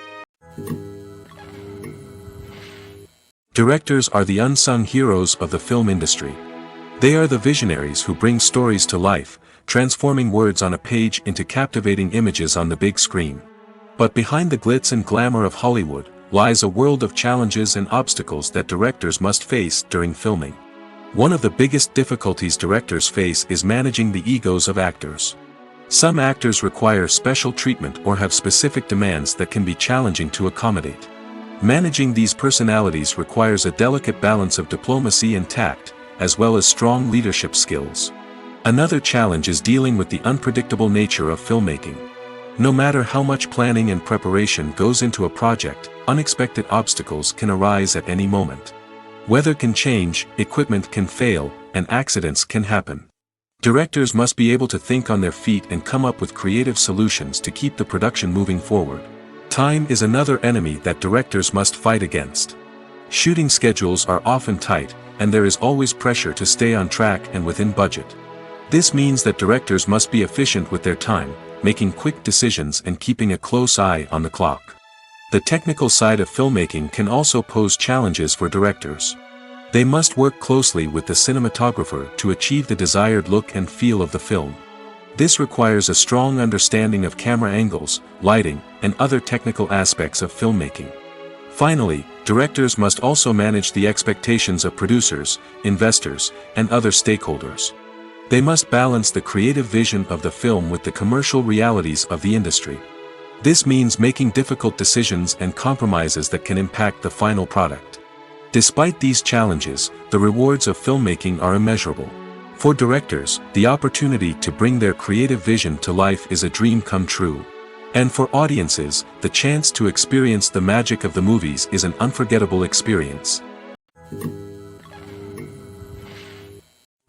Directors are the unsung heroes of the film industry. They are the visionaries who bring stories to life, transforming words on a page into captivating images on the big screen. But behind the glitz and glamour of Hollywood lies a world of challenges and obstacles that directors must face during filming. One of the biggest difficulties directors face is managing the egos of actors. Some actors require special treatment or have specific demands that can be challenging to accommodate. Managing these personalities requires a delicate balance of diplomacy and tact, as well as strong leadership skills. Another challenge is dealing with the unpredictable nature of filmmaking. No matter how much planning and preparation goes into a project, unexpected obstacles can arise at any moment. Weather can change, equipment can fail, and accidents can happen. Directors must be able to think on their feet and come up with creative solutions to keep the production moving forward. Time is another enemy that directors must fight against. Shooting schedules are often tight, and there is always pressure to stay on track and within budget. This means that directors must be efficient with their time, making quick decisions and keeping a close eye on the clock. The technical side of filmmaking can also pose challenges for directors. They must work closely with the cinematographer to achieve the desired look and feel of the film. This requires a strong understanding of camera angles, lighting, and other technical aspects of filmmaking. Finally, directors must also manage the expectations of producers, investors, and other stakeholders. They must balance the creative vision of the film with the commercial realities of the industry. This means making difficult decisions and compromises that can impact the final product. Despite these challenges, the rewards of filmmaking are immeasurable. For directors, the opportunity to bring their creative vision to life is a dream come true. And for audiences, the chance to experience the magic of the movies is an unforgettable experience.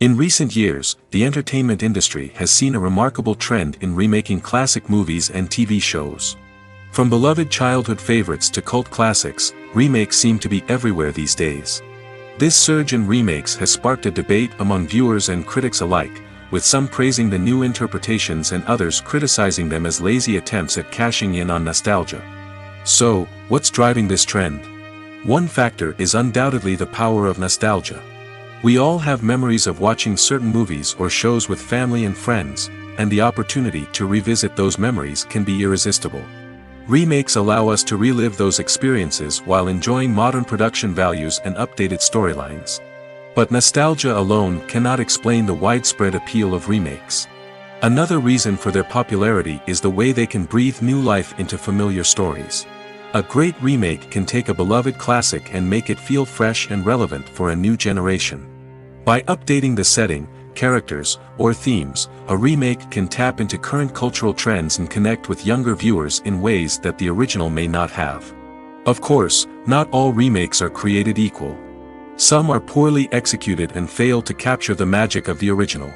In recent years, the entertainment industry has seen a remarkable trend in remaking classic movies and TV shows. From beloved childhood favorites to cult classics, remakes seem to be everywhere these days. This surge in remakes has sparked a debate among viewers and critics alike, with some praising the new interpretations and others criticizing them as lazy attempts at cashing in on nostalgia. So, what's driving this trend? One factor is undoubtedly the power of nostalgia. We all have memories of watching certain movies or shows with family and friends, and the opportunity to revisit those memories can be irresistible. Remakes allow us to relive those experiences while enjoying modern production values and updated storylines. But nostalgia alone cannot explain the widespread appeal of remakes. Another reason for their popularity is the way they can breathe new life into familiar stories. A great remake can take a beloved classic and make it feel fresh and relevant for a new generation. By updating the setting, characters, or themes, a remake can tap into current cultural trends and connect with younger viewers in ways that the original may not have. Of course, not all remakes are created equal. Some are poorly executed and fail to capture the magic of the original.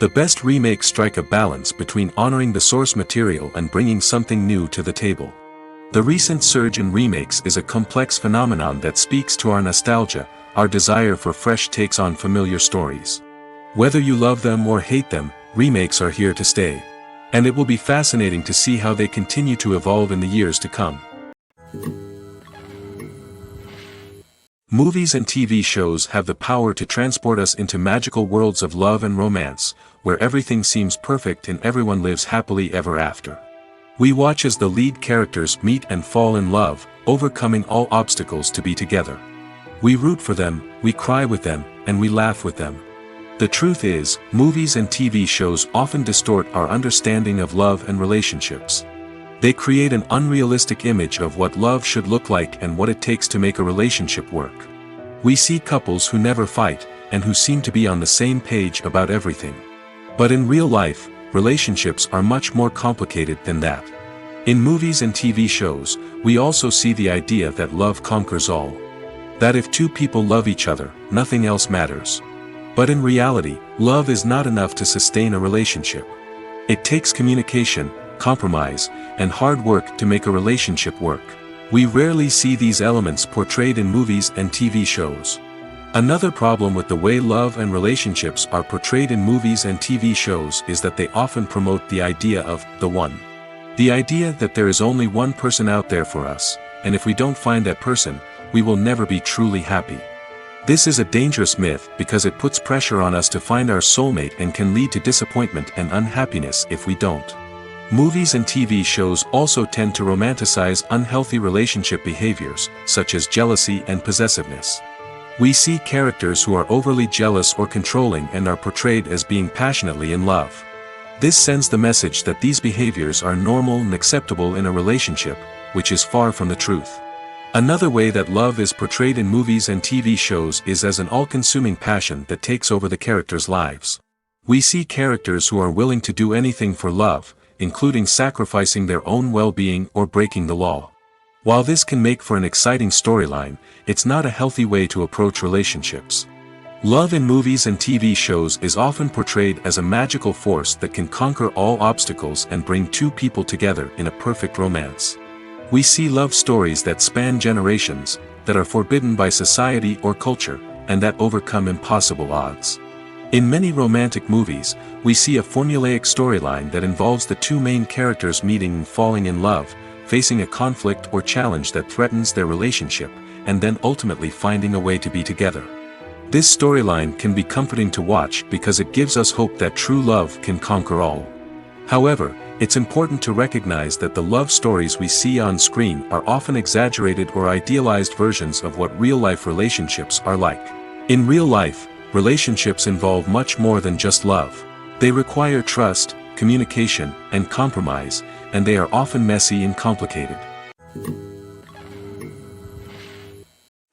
The best remakes strike a balance between honoring the source material and bringing something new to the table. The recent surge in remakes is a complex phenomenon that speaks to our nostalgia, our desire for fresh takes on familiar stories. Whether you love them or hate them, remakes are here to stay. And it will be fascinating to see how they continue to evolve in the years to come. Movies and TV shows have the power to transport us into magical worlds of love and romance, where everything seems perfect and everyone lives happily ever after. We watch as the lead characters meet and fall in love, overcoming all obstacles to be together. We root for them, we cry with them, and we laugh with them. The truth is, movies and TV shows often distort our understanding of love and relationships. They create an unrealistic image of what love should look like and what it takes to make a relationship work. We see couples who never fight, and who seem to be on the same page about everything. But in real life, relationships are much more complicated than that. In movies and TV shows, we also see the idea that love conquers all. That if two people love each other, nothing else matters. But in reality, love is not enough to sustain a relationship. It takes communication, compromise, and hard work to make a relationship work. We rarely see these elements portrayed in movies and TV shows. Another problem with the way love and relationships are portrayed in movies and TV shows is that they often promote the idea of the one. The idea that there is only one person out there for us, and if we don't find that person, we will never be truly happy. This is a dangerous myth because it puts pressure on us to find our soulmate and can lead to disappointment and unhappiness if we don't. Movies and TV shows also tend to romanticize unhealthy relationship behaviors, such as jealousy and possessiveness. We see characters who are overly jealous or controlling and are portrayed as being passionately in love. This sends the message that these behaviors are normal and acceptable in a relationship, which is far from the truth. Another way that love is portrayed in movies and TV shows is as an all-consuming passion that takes over the characters' lives. We see characters who are willing to do anything for love, including sacrificing their own well-being or breaking the law. While this can make for an exciting storyline, it's not a healthy way to approach relationships. Love in movies and TV shows is often portrayed as a magical force that can conquer all obstacles and bring two people together in a perfect romance. We see love stories that span generations, that are forbidden by society or culture, and that overcome impossible odds. In many romantic movies, we see a formulaic storyline that involves the two main characters meeting and falling in love, facing a conflict or challenge that threatens their relationship, and then ultimately finding a way to be together. This storyline can be comforting to watch because it gives us hope that true love can conquer all. However, it's important to recognize that the love stories we see on screen are often exaggerated or idealized versions of what real-life relationships are like. In real life, relationships involve much more than just love. They require trust, communication, and compromise, and they are often messy and complicated.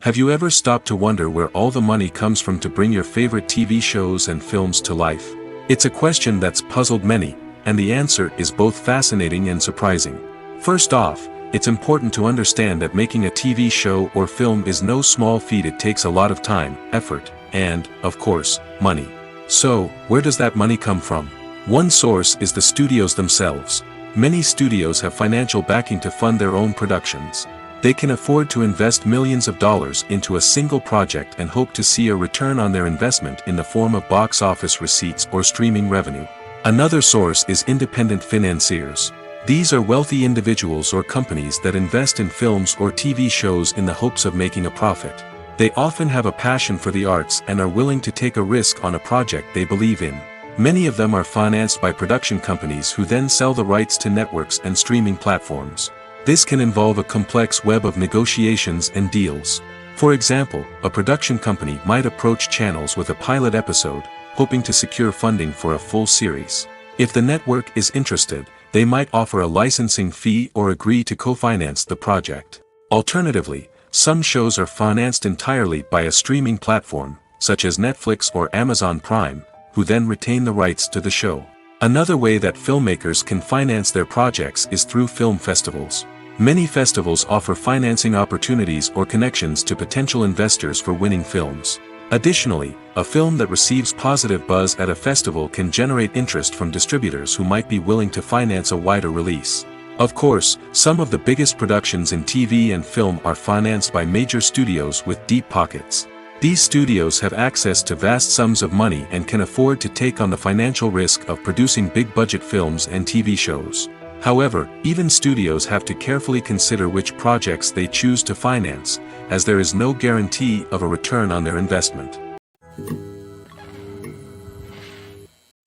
Have you ever stopped to wonder where all the money comes from to bring your favorite TV shows and films to life? It's a question that's puzzled many, and the answer is both fascinating and surprising. First off, it's important to understand that making a TV show or film is no small feat. It takes a lot of time, effort, and, of course, money. So, where does that money come from? One source is the studios themselves. Many studios have financial backing to fund their own productions. They can afford to invest millions of dollars into a single project and hope to see a return on their investment in the form of box office receipts or streaming revenue. Another source is independent financiers. These are wealthy individuals or companies that invest in films or TV shows in the hopes of making a profit. They often have a passion for the arts and are willing to take a risk on a project they believe in. Many of them are financed by production companies who then sell the rights to networks and streaming platforms. This can involve a complex web of negotiations and deals. For example, a production company might approach channels with a pilot episode, hoping to secure funding for a full series. If the network is interested, they might offer a licensing fee or agree to co-finance the project. Alternatively, some shows are financed entirely by a streaming platform, such as Netflix or Amazon Prime, who then retain the rights to the show. Another way that filmmakers can finance their projects is through film festivals. Many festivals offer financing opportunities or connections to potential investors for winning films. Additionally, a film that receives positive buzz at a festival can generate interest from distributors who might be willing to finance a wider release. Of course, some of the biggest productions in TV and film are financed by major studios with deep pockets. These studios have access to vast sums of money and can afford to take on the financial risk of producing big-budget films and TV shows. However, even studios have to carefully consider which projects they choose to finance, as there is no guarantee of a return on their investment.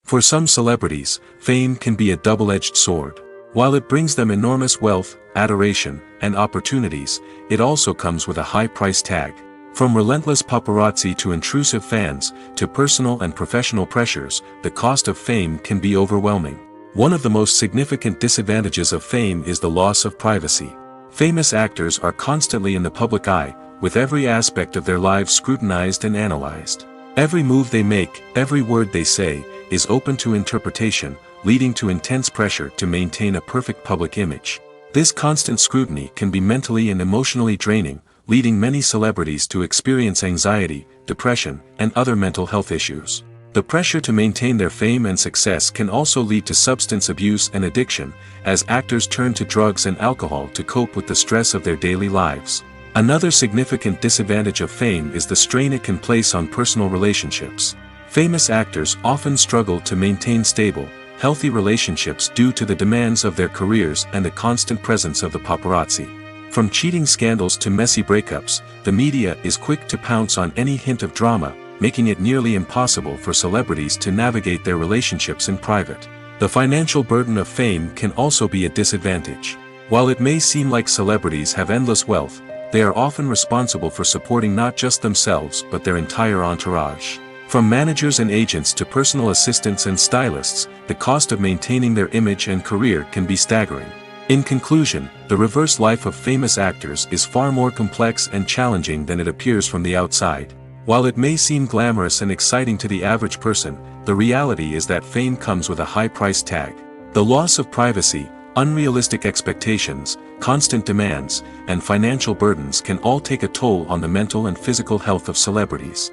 For some celebrities, fame can be a double-edged sword. While it brings them enormous wealth, adoration, and opportunities, it also comes with a high price tag. From relentless paparazzi to intrusive fans, to personal and professional pressures, the cost of fame can be overwhelming. One of the most significant disadvantages of fame is the loss of privacy. Famous actors are constantly in the public eye, with every aspect of their lives scrutinized and analyzed. Every move they make, every word they say, is open to interpretation, leading to intense pressure to maintain a perfect public image. This constant scrutiny can be mentally and emotionally draining, leading many celebrities to experience anxiety, depression, and other mental health issues. The pressure to maintain their fame and success can also lead to substance abuse and addiction, as actors turn to drugs and alcohol to cope with the stress of their daily lives. Another significant disadvantage of fame is the strain it can place on personal relationships. Famous actors often struggle to maintain stable, healthy relationships due to the demands of their careers and the constant presence of the paparazzi. From cheating scandals to messy breakups, the media is quick to pounce on any hint of drama, making it nearly impossible for celebrities to navigate their relationships in private. The financial burden of fame can also be a disadvantage. While it may seem like celebrities have endless wealth, they are often responsible for supporting not just themselves but their entire entourage. From managers and agents to personal assistants and stylists, the cost of maintaining their image and career can be staggering. In conclusion, the reverse life of famous actors is far more complex and challenging than it appears from the outside. While it may seem glamorous and exciting to the average person, the reality is that fame comes with a high price tag. The loss of privacy, unrealistic expectations, constant demands, and financial burdens can all take a toll on the mental and physical health of celebrities.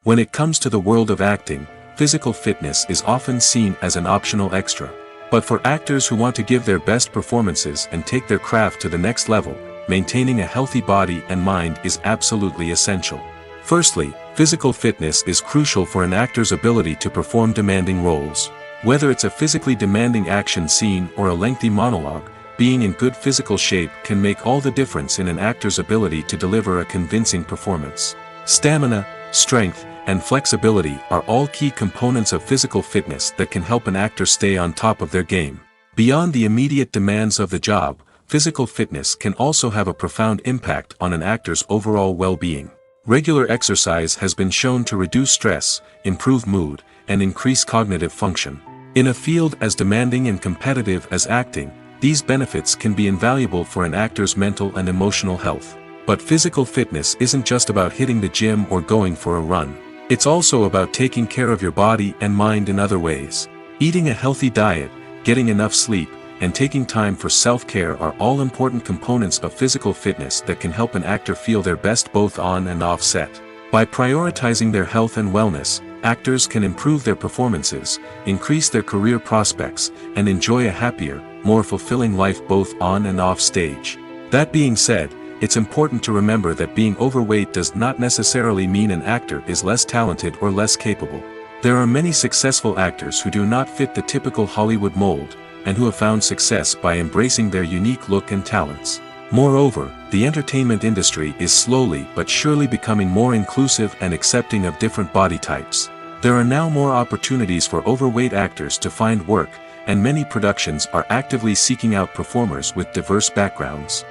When it comes to the world of acting, physical fitness is often seen as an optional extra. But for actors who want to give their best performances and take their craft to the next level, maintaining a healthy body and mind is absolutely essential. Firstly, physical fitness is crucial for an actor's ability to perform demanding roles. Whether it's a physically demanding action scene or a lengthy monologue, being in good physical shape can make all the difference in an actor's ability to deliver a convincing performance. Stamina, strength, and flexibility are all key components of physical fitness that can help an actor stay on top of their game. Beyond the immediate demands of the job, physical fitness can also have a profound impact on an actor's overall well-being. Regular exercise has been shown to reduce stress, improve mood, and increase cognitive function. In a field as demanding and competitive as acting, These benefits can be invaluable for an actor's mental and emotional health. But physical fitness isn't just about hitting the gym or going for a run. It's also about taking care of your body and mind in other ways. Eating a healthy diet, getting enough sleep, and taking time for self-care are all important components of physical fitness that can help an actor feel their best both on and off set. By prioritizing their health and wellness, actors can improve their performances, increase their career prospects, and enjoy a happier, more fulfilling life both on and off stage. That being said, it's important to remember that being overweight does not necessarily mean an actor is less talented or less capable. There are many successful actors who do not fit the typical Hollywood mold, and who have found success by embracing their unique look and talents. Moreover, the entertainment industry is slowly but surely becoming more inclusive and accepting of different body types. There are now more opportunities for overweight actors to find work, and many productions are actively seeking out performers with diverse backgrounds.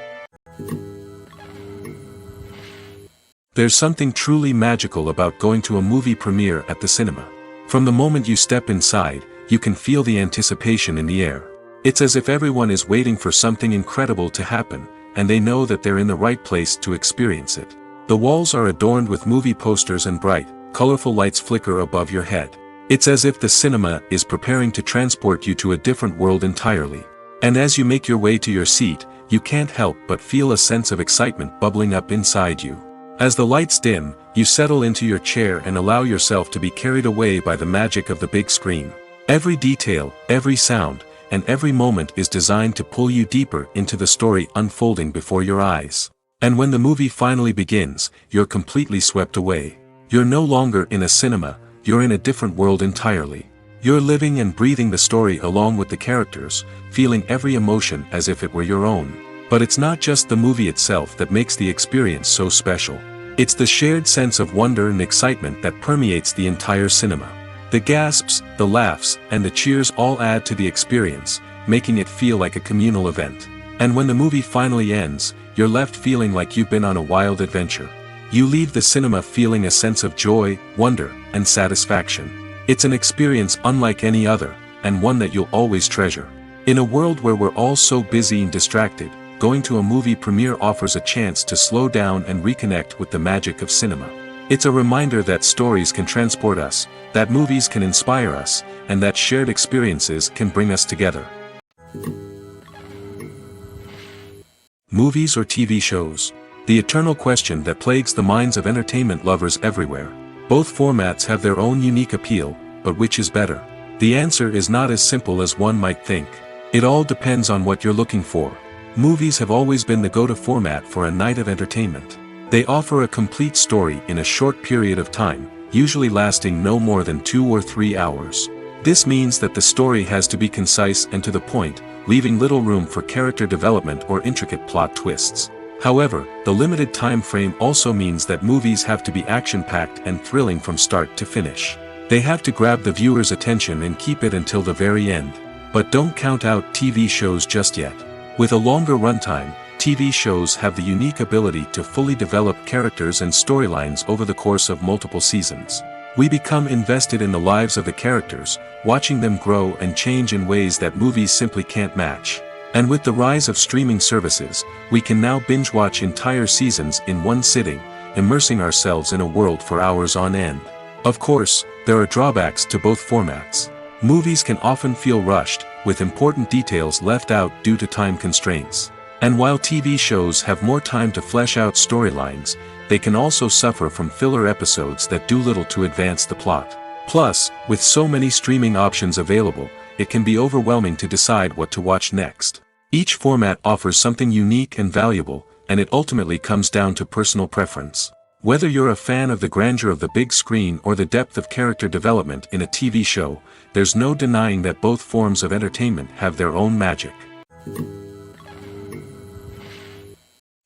There's something truly magical about going to a movie premiere at the cinema. From the moment you step inside, you can feel the anticipation in the air. It's as if everyone is waiting for something incredible to happen, and they know that they're in the right place to experience it. The walls are adorned with movie posters and bright, colorful lights flicker above your head. It's as if the cinema is preparing to transport you to a different world entirely. And as you make your way to your seat, you can't help but feel a sense of excitement bubbling up inside you. As the lights dim, you settle into your chair and allow yourself to be carried away by the magic of the big screen. Every detail, every sound, and every moment is designed to pull you deeper into the story unfolding before your eyes. And when the movie finally begins, you're completely swept away. You're no longer in a cinema, you're in a different world entirely. You're living and breathing the story along with the characters, feeling every emotion as if it were your own. But it's not just the movie itself that makes the experience so special. It's the shared sense of wonder and excitement that permeates the entire cinema. The gasps, the laughs, and the cheers all add to the experience, making it feel like a communal event. And when the movie finally ends, you're left feeling like you've been on a wild adventure. You leave the cinema feeling a sense of joy, wonder, and satisfaction. It's an experience unlike any other, and one that you'll always treasure. In a world where we're all so busy and distracted, going to a movie premiere offers a chance to slow down and reconnect with the magic of cinema. It's a reminder that stories can transport us, that movies can inspire us, and that shared experiences can bring us together. Movies or TV shows? The eternal question that plagues the minds of entertainment lovers everywhere. Both formats have their own unique appeal, but which is better? The answer is not as simple as one might think. It all depends on what you're looking for. Movies have always been the go-to format for a night of entertainment. They offer a complete story in a short period of time, usually lasting no more than 2 or 3 hours. This means that the story has to be concise and to the point, leaving little room for character development or intricate plot twists. However, the limited time frame also means that movies have to be action-packed and thrilling from start to finish. They have to grab the viewer's attention and keep it until the very end. But don't count out TV shows just yet. With a longer runtime, TV shows have the unique ability to fully develop characters and storylines over the course of multiple seasons. We become invested in the lives of the characters, watching them grow and change in ways that movies simply can't match. And with the rise of streaming services, we can now binge-watch entire seasons in one sitting, immersing ourselves in a world for hours on end. Of course, there are drawbacks to both formats. Movies can often feel rushed, with important details left out due to time constraints. And while TV shows have more time to flesh out storylines, they can also suffer from filler episodes that do little to advance the plot. Plus, with so many streaming options available, it can be overwhelming to decide what to watch next. Each format offers something unique and valuable, and it ultimately comes down to personal preference. Whether you're a fan of the grandeur of the big screen or the depth of character development in a TV show, there's no denying that both forms of entertainment have their own magic.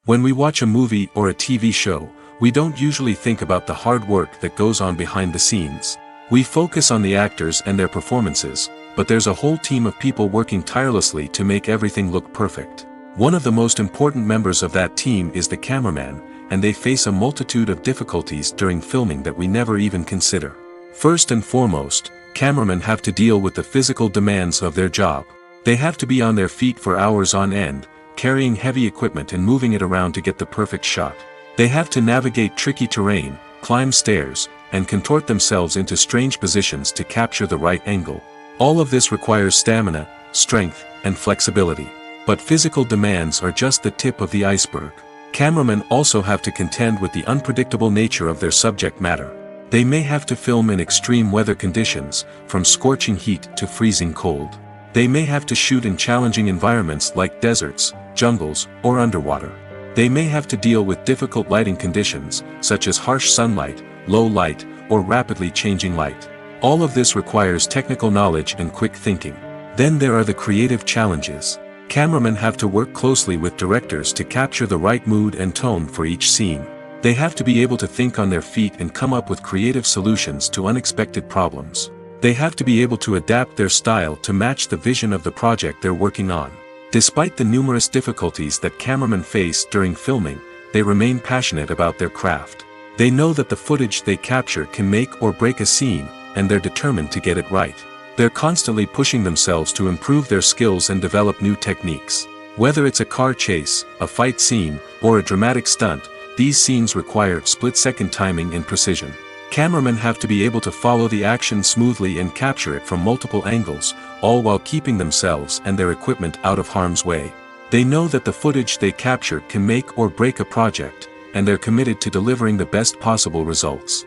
When we watch a movie or a TV show, we don't usually think about the hard work that goes on behind the scenes. We focus on the actors and their performances, but there's a whole team of people working tirelessly to make everything look perfect. One of the most important members of that team is the cameraman, and they face a multitude of difficulties during filming that we never even consider. First and foremost, cameramen have to deal with the physical demands of their job. They have to be on their feet for hours on end, carrying heavy equipment and moving it around to get the perfect shot. They have to navigate tricky terrain, climb stairs, and contort themselves into strange positions to capture the right angle. All of this requires stamina, strength, and flexibility. But physical demands are just the tip of the iceberg. Cameramen also have to contend with the unpredictable nature of their subject matter. They may have to film in extreme weather conditions, from scorching heat to freezing cold. They may have to shoot in challenging environments like deserts, jungles, or underwater. They may have to deal with difficult lighting conditions, such as harsh sunlight, low light, or rapidly changing light. All of this requires technical knowledge and quick thinking. Then there are the creative challenges. Cameramen have to work closely with directors to capture the right mood and tone for each scene. They have to be able to think on their feet and come up with creative solutions to unexpected problems. They have to be able to adapt their style to match the vision of the project they're working on. Despite the numerous difficulties that cameramen face during filming, they remain passionate about their craft. They know that the footage they capture can make or break a scene, and they're determined to get it right. They're constantly pushing themselves to improve their skills and develop new techniques. Whether it's a car chase, a fight scene, or a dramatic stunt, these scenes require split-second timing and precision. Cameramen have to be able to follow the action smoothly and capture it from multiple angles, all while keeping themselves and their equipment out of harm's way. They know that the footage they capture can make or break a project, and they're committed to delivering the best possible results.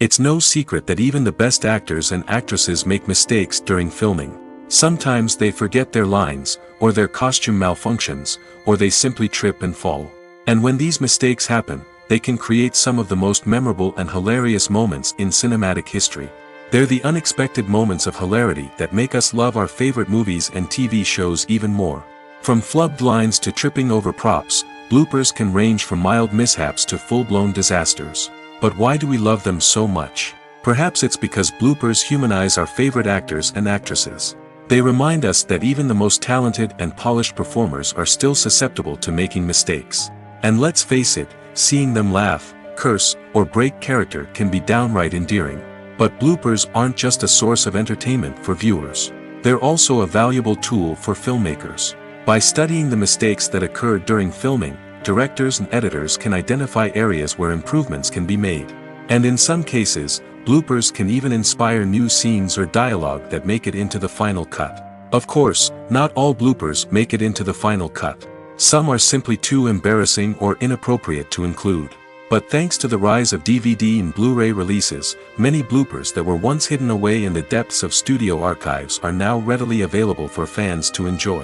It's no secret that even the best actors and actresses make mistakes during filming. Sometimes they forget their lines, or their costume malfunctions, or they simply trip and fall. And when these mistakes happen, they can create some of the most memorable and hilarious moments in cinematic history. They're the unexpected moments of hilarity that make us love our favorite movies and TV shows even more. From flubbed lines to tripping over props, bloopers can range from mild mishaps to full-blown disasters. But why do we love them so much? Perhaps it's because bloopers humanize our favorite actors and actresses. They remind us that even the most talented and polished performers are still susceptible to making mistakes. And let's face it, seeing them laugh, curse, or break character can be downright endearing. But bloopers aren't just a source of entertainment for viewers. They're also a valuable tool for filmmakers. By studying the mistakes that occurred during filming, directors and editors can identify areas where improvements can be made. And in some cases, bloopers can even inspire new scenes or dialogue that make it into the final cut. Of course, not all bloopers make it into the final cut. Some are simply too embarrassing or inappropriate to include. But thanks to the rise of DVD and Blu-ray releases, many bloopers that were once hidden away in the depths of studio archives are now readily available for fans to enjoy.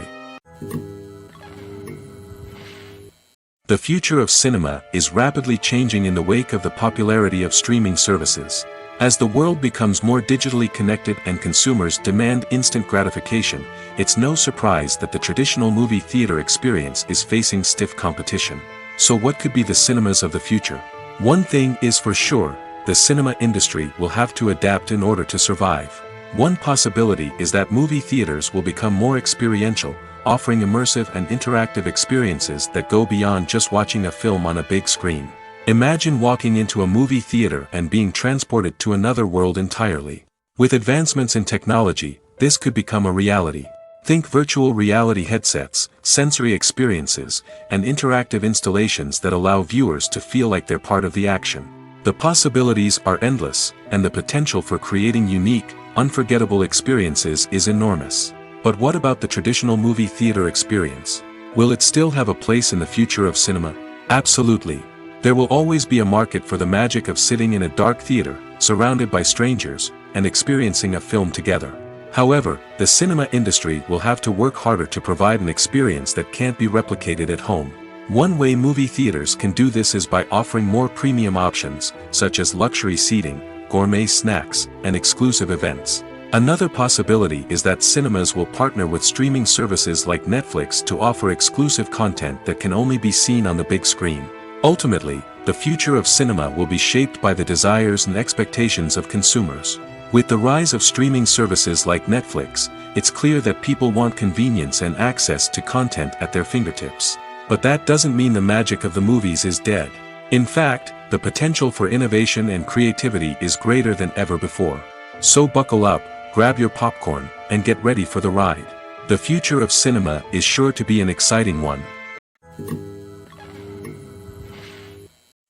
The future of cinema is rapidly changing in the wake of the popularity of streaming services. As the world becomes more digitally connected and consumers demand instant gratification, it's no surprise that the traditional movie theater experience is facing stiff competition. So what could be the cinemas of the future? One thing is for sure, the cinema industry will have to adapt in order to survive. One possibility is that movie theaters will become more experiential, offering immersive and interactive experiences that go beyond just watching a film on a big screen. Imagine walking into a movie theater and being transported to another world entirely. With advancements in technology, this could become a reality. Think virtual reality headsets, sensory experiences, and interactive installations that allow viewers to feel like they're part of the action. The possibilities are endless, and the potential for creating unique, unforgettable experiences is enormous. But what about the traditional movie theater experience? Will it still have a place in the future of cinema? Absolutely. There will always be a market for the magic of sitting in a dark theater, surrounded by strangers, and experiencing a film together. However, the cinema industry will have to work harder to provide an experience that can't be replicated at home. One way movie theaters can do this is by offering more premium options, such as luxury seating, gourmet snacks, and exclusive events. Another possibility is that cinemas will partner with streaming services like Netflix to offer exclusive content that can only be seen on the big screen. Ultimately, the future of cinema will be shaped by the desires and expectations of consumers. With the rise of streaming services like Netflix, it's clear that people want convenience and access to content at their fingertips. But that doesn't mean the magic of the movies is dead. In fact, the potential for innovation and creativity is greater than ever before. So buckle up, grab your popcorn, and get ready for the ride. The future of cinema is sure to be an exciting one.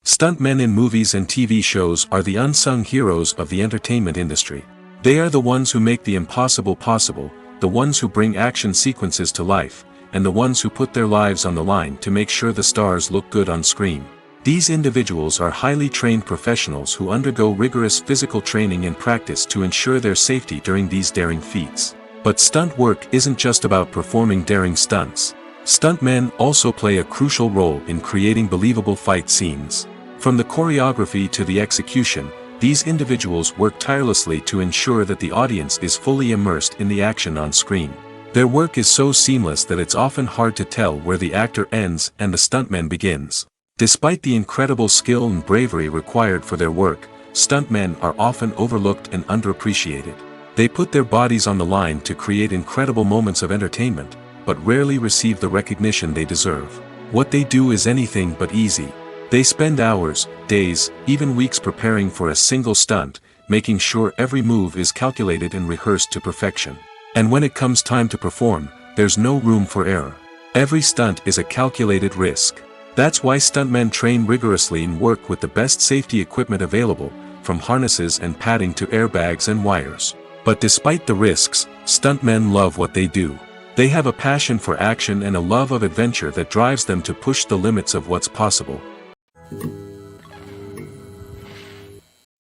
Stuntmen in movies and TV shows are the unsung heroes of the entertainment industry. They are the ones who make the impossible possible, the ones who bring action sequences to life, and the ones who put their lives on the line to make sure the stars look good on screen. These individuals are highly trained professionals who undergo rigorous physical training and practice to ensure their safety during these daring feats. But stunt work isn't just about performing daring stunts. Stuntmen also play a crucial role in creating believable fight scenes. From the choreography to the execution, these individuals work tirelessly to ensure that the audience is fully immersed in the action on screen. Their work is so seamless that it's often hard to tell where the actor ends and the stuntman begins. Despite the incredible skill and bravery required for their work, stuntmen are often overlooked and underappreciated. They put their bodies on the line to create incredible moments of entertainment, but rarely receive the recognition they deserve. What they do is anything but easy. They spend hours, days, even weeks preparing for a single stunt, making sure every move is calculated and rehearsed to perfection. And when it comes time to perform, there's no room for error. Every stunt is a calculated risk. That's why stuntmen train rigorously and work with the best safety equipment available, from harnesses and padding to airbags and wires. But despite the risks, stuntmen love what they do. They have a passion for action and a love of adventure that drives them to push the limits of what's possible.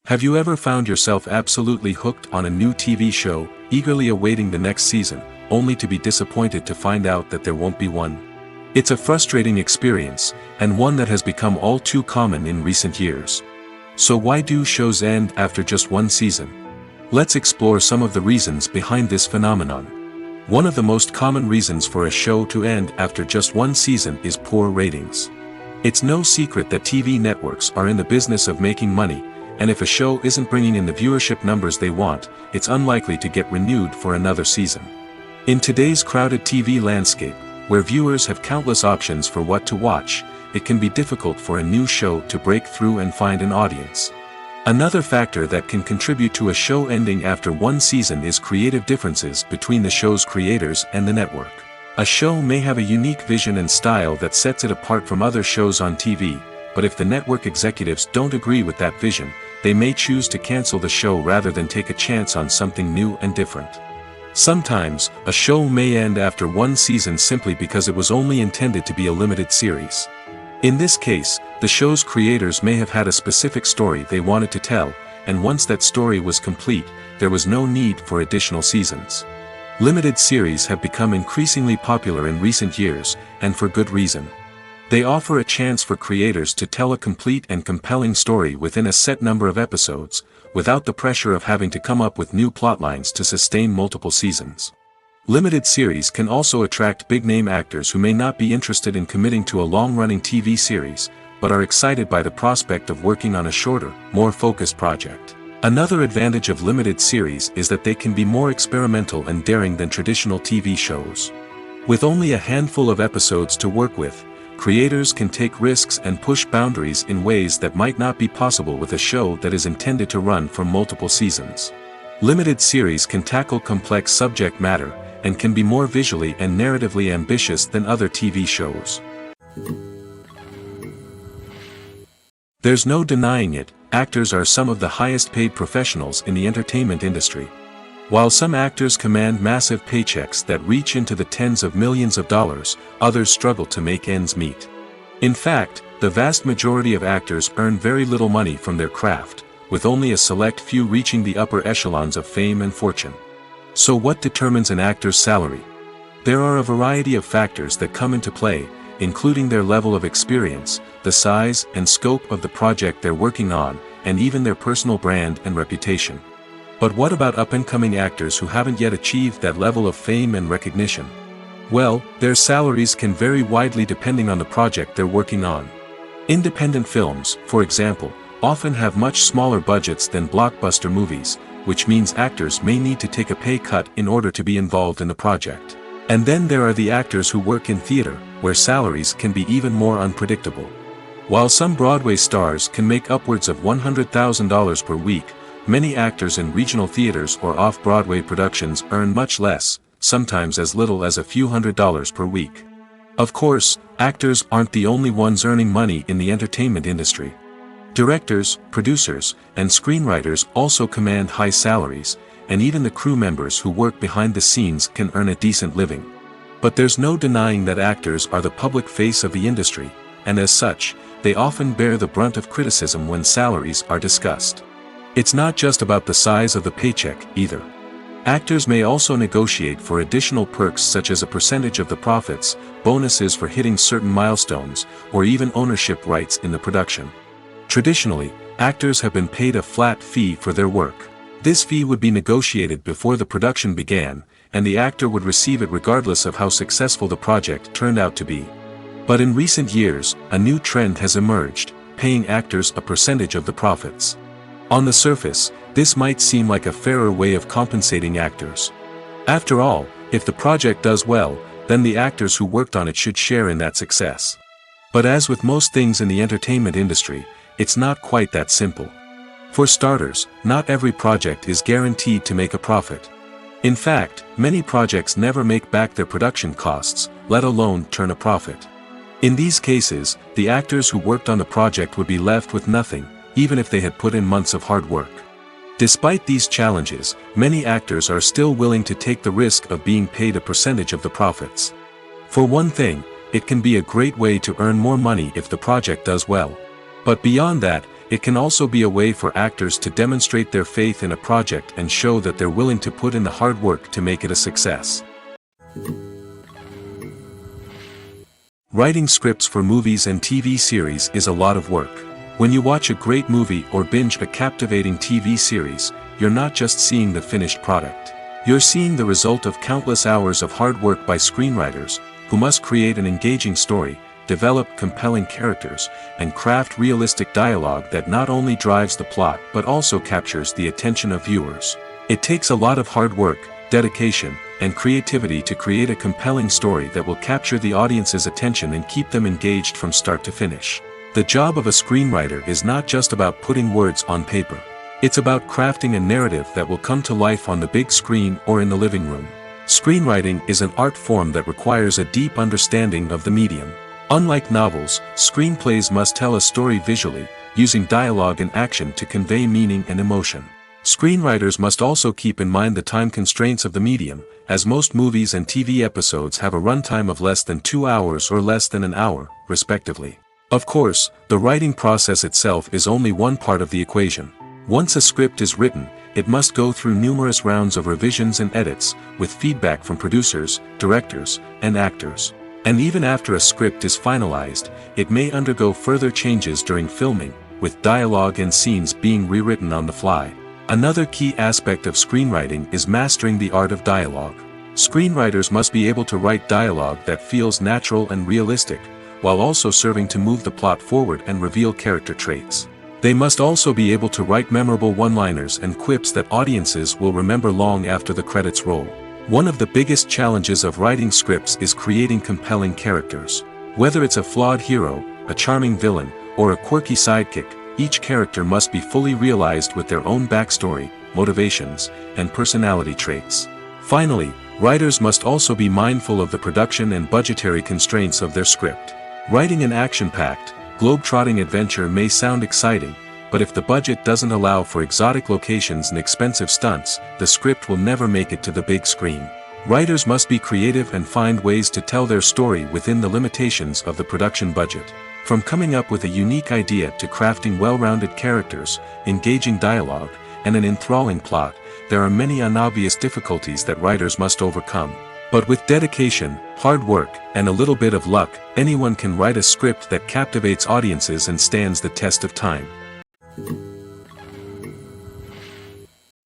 Have you ever found yourself absolutely hooked on a new TV show, eagerly awaiting the next season, only to be disappointed to find out that there won't be one? It's a frustrating experience, and one that has become all too common in recent years. So why do shows end after just one season? Let's explore some of the reasons behind this phenomenon. One of the most common reasons for a show to end after just one season is poor ratings. It's no secret that TV networks are in the business of making money, and if a show isn't bringing in the viewership numbers they want, it's unlikely to get renewed for another season. In today's crowded TV landscape, where viewers have countless options for what to watch, it can be difficult for a new show to break through and find an audience. Another factor that can contribute to a show ending after one season is creative differences between the show's creators and the network. A show may have a unique vision and style that sets it apart from other shows on TV, but if the network executives don't agree with that vision, they may choose to cancel the show rather than take a chance on something new and different. Sometimes, a show may end after one season simply because it was only intended to be a limited series. In this case, the show's creators may have had a specific story they wanted to tell, and once that story was complete, there was no need for additional seasons. Limited series have become increasingly popular in recent years, and for good reason. They offer a chance for creators to tell a complete and compelling story within a set number of episodes, without the pressure of having to come up with new plotlines to sustain multiple seasons. Limited series can also attract big-name actors who may not be interested in committing to a long-running TV series, but are excited by the prospect of working on a shorter, more focused project. Another advantage of limited series is that they can be more experimental and daring than traditional TV shows. With only a handful of episodes to work with, creators can take risks and push boundaries in ways that might not be possible with a show that is intended to run for multiple seasons. Limited series can tackle complex subject matter, and can be more visually and narratively ambitious than other TV shows. There's no denying it, actors are some of the highest paid professionals in the entertainment industry. While some actors command massive paychecks that reach into the tens of millions of dollars, others struggle to make ends meet. In fact, the vast majority of actors earn very little money from their craft, with only a select few reaching the upper echelons of fame and fortune. So what determines an actor's salary? There are a variety of factors that come into play, including their level of experience, the size and scope of the project they're working on, and even their personal brand and reputation. But what about up-and-coming actors who haven't yet achieved that level of fame and recognition? Well, their salaries can vary widely depending on the project they're working on. Independent films, for example, often have much smaller budgets than blockbuster movies, which means actors may need to take a pay cut in order to be involved in the project. And then there are the actors who work in theater, where salaries can be even more unpredictable. While some Broadway stars can make upwards of $100,000 per week, Many actors in regional theaters or off-Broadway productions earn much less, sometimes as little as a few $100s per week. Of course, actors aren't the only ones earning money in the entertainment industry. Directors, producers, and screenwriters also command high salaries, and even the crew members who work behind the scenes can earn a decent living. But there's no denying that actors are the public face of the industry, and as such, they often bear the brunt of criticism when salaries are discussed. It's not just about the size of the paycheck, either. Actors may also negotiate for additional perks such as a percentage of the profits, bonuses for hitting certain milestones, or even ownership rights in the production. Traditionally, actors have been paid a flat fee for their work. This fee would be negotiated before the production began, and the actor would receive it regardless of how successful the project turned out to be. But in recent years, a new trend has emerged, paying actors a percentage of the profits. On the surface, this might seem like a fairer way of compensating actors. After all, if the project does well, then the actors who worked on it should share in that success. But as with most things in the entertainment industry, it's not quite that simple. For starters, not every project is guaranteed to make a profit. In fact, many projects never make back their production costs, let alone turn a profit. In these cases, the actors who worked on the project would be left with nothing, even if they had put in months of hard work. Despite these challenges, many actors are still willing to take the risk of being paid a percentage of the profits. For one thing, it can be a great way to earn more money if the project does well. But beyond that, it can also be a way for actors to demonstrate their faith in a project and show that they're willing to put in the hard work to make it a success. Writing scripts for movies and TV series is a lot of work. When you watch a great movie or binge a captivating TV series, you're not just seeing the finished product. You're seeing the result of countless hours of hard work by screenwriters, who must create an engaging story, develop compelling characters, and craft realistic dialogue that not only drives the plot but also captures the attention of viewers. It takes a lot of hard work, dedication, and creativity to create a compelling story that will capture the audience's attention and keep them engaged from start to finish. The job of a screenwriter is not just about putting words on paper. It's about crafting a narrative that will come to life on the big screen or in the living room. Screenwriting is an art form that requires a deep understanding of the medium. Unlike novels, screenplays must tell a story visually, using dialogue and action to convey meaning and emotion. Screenwriters must also keep in mind the time constraints of the medium, as most movies and TV episodes have a runtime of less than 2 hours or less than an hour, respectively. Of course, the writing process itself is only one part of the equation. Once a script is written, it must go through numerous rounds of revisions and edits, with feedback from producers, directors, and actors. And even after a script is finalized, it may undergo further changes during filming, with dialogue and scenes being rewritten on the fly. Another key aspect of screenwriting is mastering the art of dialogue. Screenwriters must be able to write dialogue that feels natural and realistic, while also serving to move the plot forward and reveal character traits. They must also be able to write memorable one-liners and quips that audiences will remember long after the credits roll. One of the biggest challenges of writing scripts is creating compelling characters. Whether it's a flawed hero, a charming villain, or a quirky sidekick, each character must be fully realized with their own backstory, motivations, and personality traits. Finally, writers must also be mindful of the production and budgetary constraints of their script. Writing an action-packed, globe-trotting adventure may sound exciting, but if the budget doesn't allow for exotic locations and expensive stunts, the script will never make it to the big screen. Writers must be creative and find ways to tell their story within the limitations of the production budget. From coming up with a unique idea to crafting well-rounded characters, engaging dialogue, and an enthralling plot, there are many unobvious difficulties that writers must overcome. But with dedication, hard work, and a little bit of luck, anyone can write a script that captivates audiences and stands the test of time.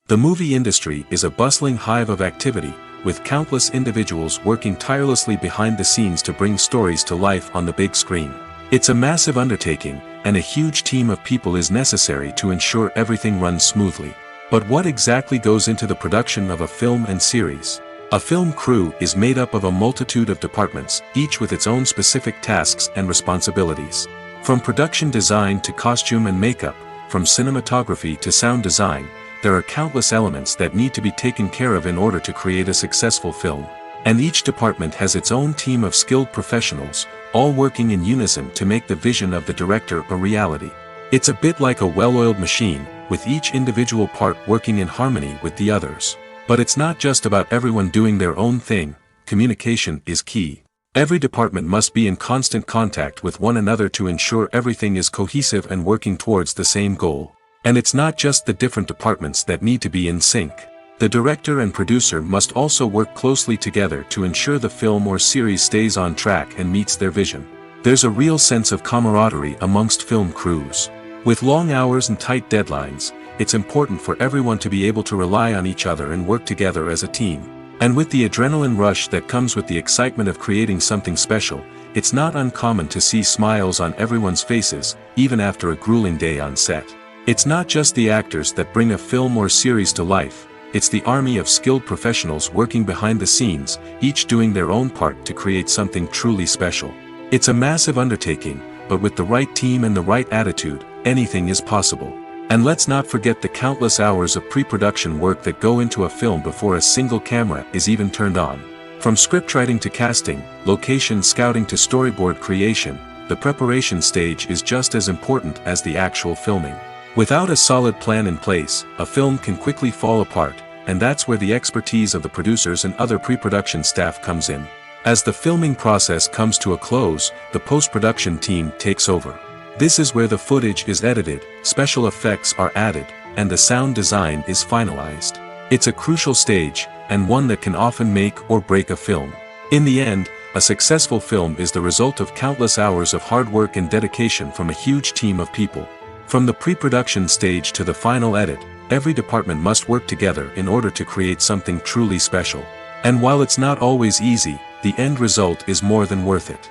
The movie industry is a bustling hive of activity, with countless individuals working tirelessly behind the scenes to bring stories to life on the big screen. It's a massive undertaking, and a huge team of people is necessary to ensure everything runs smoothly. But what exactly goes into the production of a film and series? A film crew is made up of a multitude of departments, each with its own specific tasks and responsibilities. From production design to costume and makeup, from cinematography to sound design, there are countless elements that need to be taken care of in order to create a successful film. And each department has its own team of skilled professionals, all working in unison to make the vision of the director a reality. It's a bit like a well-oiled machine, with each individual part working in harmony with the others. But it's not just about everyone doing their own thing. Communication is key. Every department must be in constant contact with one another to ensure everything is cohesive and working towards the same goal. And it's not just the different departments that need to be in sync. The director and producer must also work closely together to ensure the film or series stays on track and meets their vision. There's a real sense of camaraderie amongst film crews. With long hours and tight deadlines, it's important for everyone to be able to rely on each other and work together as a team. And with the adrenaline rush that comes with the excitement of creating something special, it's not uncommon to see smiles on everyone's faces, even after a grueling day on set. It's not just the actors that bring a film or series to life, it's the army of skilled professionals working behind the scenes, each doing their own part to create something truly special. It's a massive undertaking, but with the right team and the right attitude, anything is possible. And let's not forget the countless hours of pre-production work that go into a film before a single camera is even turned on. From scriptwriting to casting, location scouting to storyboard creation, the preparation stage is just as important as the actual filming. Without a solid plan in place, a film can quickly fall apart, and that's where the expertise of the producers and other pre-production staff comes in. As the filming process comes to a close, the post-production team takes over. This is where the footage is edited, special effects are added, and the sound design is finalized. It's a crucial stage, and one that can often make or break a film. In the end, a successful film is the result of countless hours of hard work and dedication from a huge team of people. From the pre-production stage to the final edit, every department must work together in order to create something truly special. And while it's not always easy, the end result is more than worth it.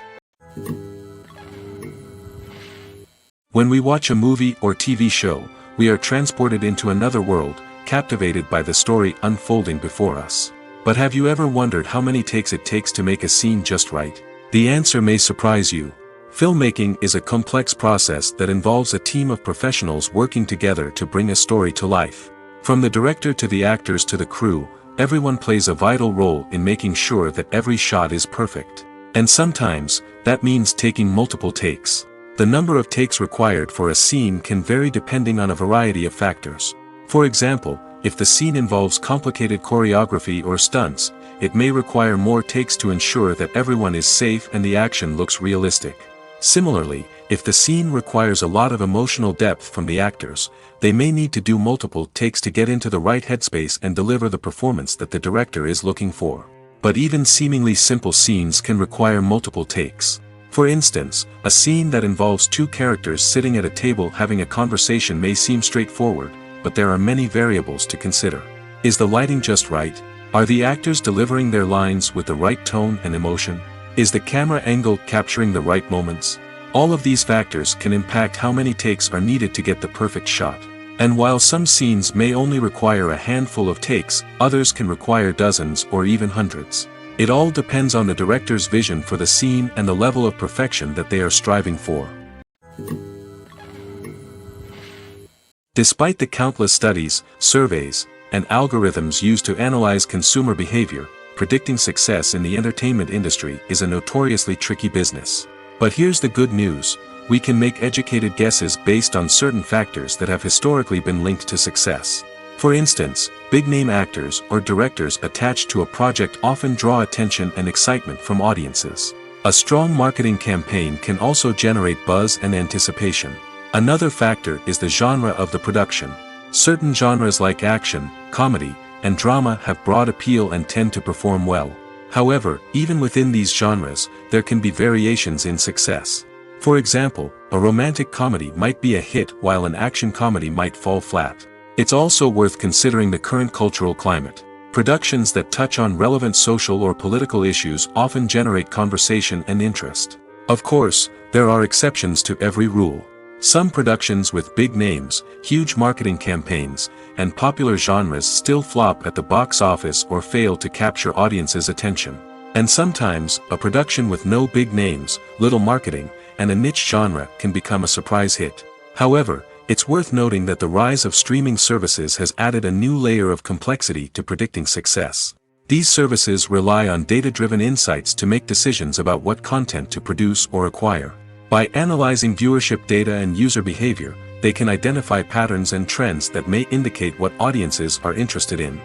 When we watch a movie or TV show, we are transported into another world, captivated by the story unfolding before us. But have you ever wondered how many takes it takes to make a scene just right? The answer may surprise you. Filmmaking is a complex process that involves a team of professionals working together to bring a story to life. From the director to the actors to the crew, everyone plays a vital role in making sure that every shot is perfect. And sometimes, that means taking multiple takes. The number of takes required for a scene can vary depending on a variety of factors. For example, if the scene involves complicated choreography or stunts, it may require more takes to ensure that everyone is safe and the action looks realistic. Similarly, if the scene requires a lot of emotional depth from the actors, they may need to do multiple takes to get into the right headspace and deliver the performance that the director is looking for. But even seemingly simple scenes can require multiple takes. For instance, a scene that involves two characters sitting at a table having a conversation may seem straightforward, but there are many variables to consider. Is the lighting just right? Are the actors delivering their lines with the right tone and emotion? Is the camera angle capturing the right moments? All of these factors can impact how many takes are needed to get the perfect shot. And while some scenes may only require a handful of takes, others can require dozens or even hundreds. It all depends on the director's vision for the scene and the level of perfection that they are striving for. Despite the countless studies, surveys, and algorithms used to analyze consumer behavior, predicting success in the entertainment industry is a notoriously tricky business. But here's the good news: we can make educated guesses based on certain factors that have historically been linked to success. For instance, big-name actors or directors attached to a project often draw attention and excitement from audiences. A strong marketing campaign can also generate buzz and anticipation. Another factor is the genre of the production. Certain genres like action, comedy, and drama have broad appeal and tend to perform well. However, even within these genres, there can be variations in success. For example, a romantic comedy might be a hit while an action comedy might fall flat. It's also worth considering the current cultural climate. Productions that touch on relevant social or political issues often generate conversation and interest. Of course, there are exceptions to every rule. Some productions with big names, huge marketing campaigns, and popular genres still flop at the box office or fail to capture audiences' attention. And sometimes, a production with no big names, little marketing, and a niche genre can become a surprise hit. However, It's worth noting that the rise of streaming services has added a new layer of complexity to predicting success. These services rely on data-driven insights to make decisions about what content to produce or acquire. By analyzing viewership data and user behavior, they can identify patterns and trends that may indicate what audiences are interested in.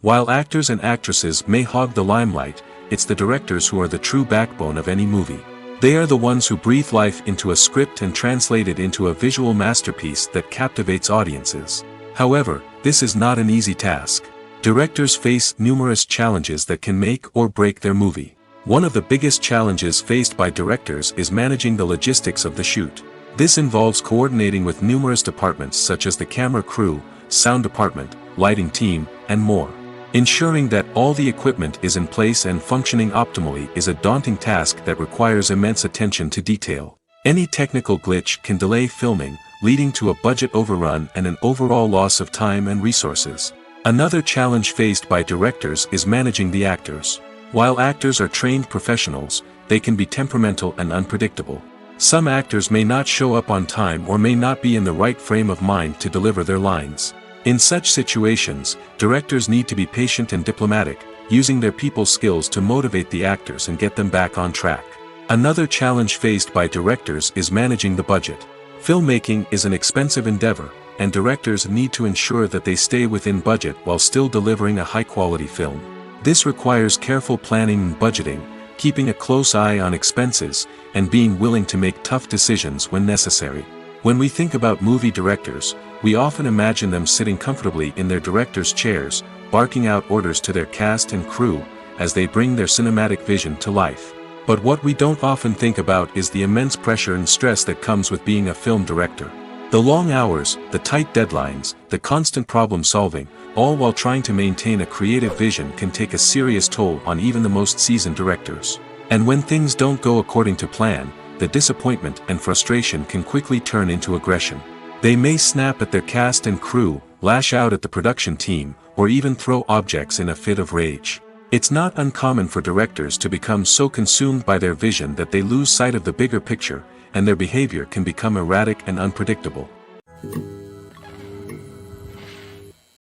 While actors and actresses may hog the limelight, it's the directors who are the true backbone of any movie. They are the ones who breathe life into a script and translate it into a visual masterpiece that captivates audiences. However, this is not an easy task. Directors face numerous challenges that can make or break their movie. One of the biggest challenges faced by directors is managing the logistics of the shoot. This involves coordinating with numerous departments such as the camera crew, sound department, lighting team, and more. Ensuring that all the equipment is in place and functioning optimally is a daunting task that requires immense attention to detail. Any technical glitch can delay filming, leading to a budget overrun and an overall loss of time and resources. Another challenge faced by directors is managing the actors. While actors are trained professionals, they can be temperamental and unpredictable. Some actors may not show up on time or may not be in the right frame of mind to deliver their lines. In such situations, directors need to be patient and diplomatic, using their people skills to motivate the actors and get them back on track. Another challenge faced by directors is managing the budget. Filmmaking is an expensive endeavor, and directors need to ensure that they stay within budget while still delivering a high-quality film. This requires careful planning and budgeting, keeping a close eye on expenses, and being willing to make tough decisions when necessary. When we think about movie directors, we often imagine them sitting comfortably in their director's chairs, barking out orders to their cast and crew, as they bring their cinematic vision to life. But what we don't often think about is the immense pressure and stress that comes with being a film director. The long hours, the tight deadlines, the constant problem solving, all while trying to maintain a creative vision can take a serious toll on even the most seasoned directors. And when things don't go according to plan, the disappointment and frustration can quickly turn into aggression. They may snap at their cast and crew, lash out at the production team, or even throw objects in a fit of rage. It's not uncommon for directors to become so consumed by their vision that they lose sight of the bigger picture, and their behavior can become erratic and unpredictable.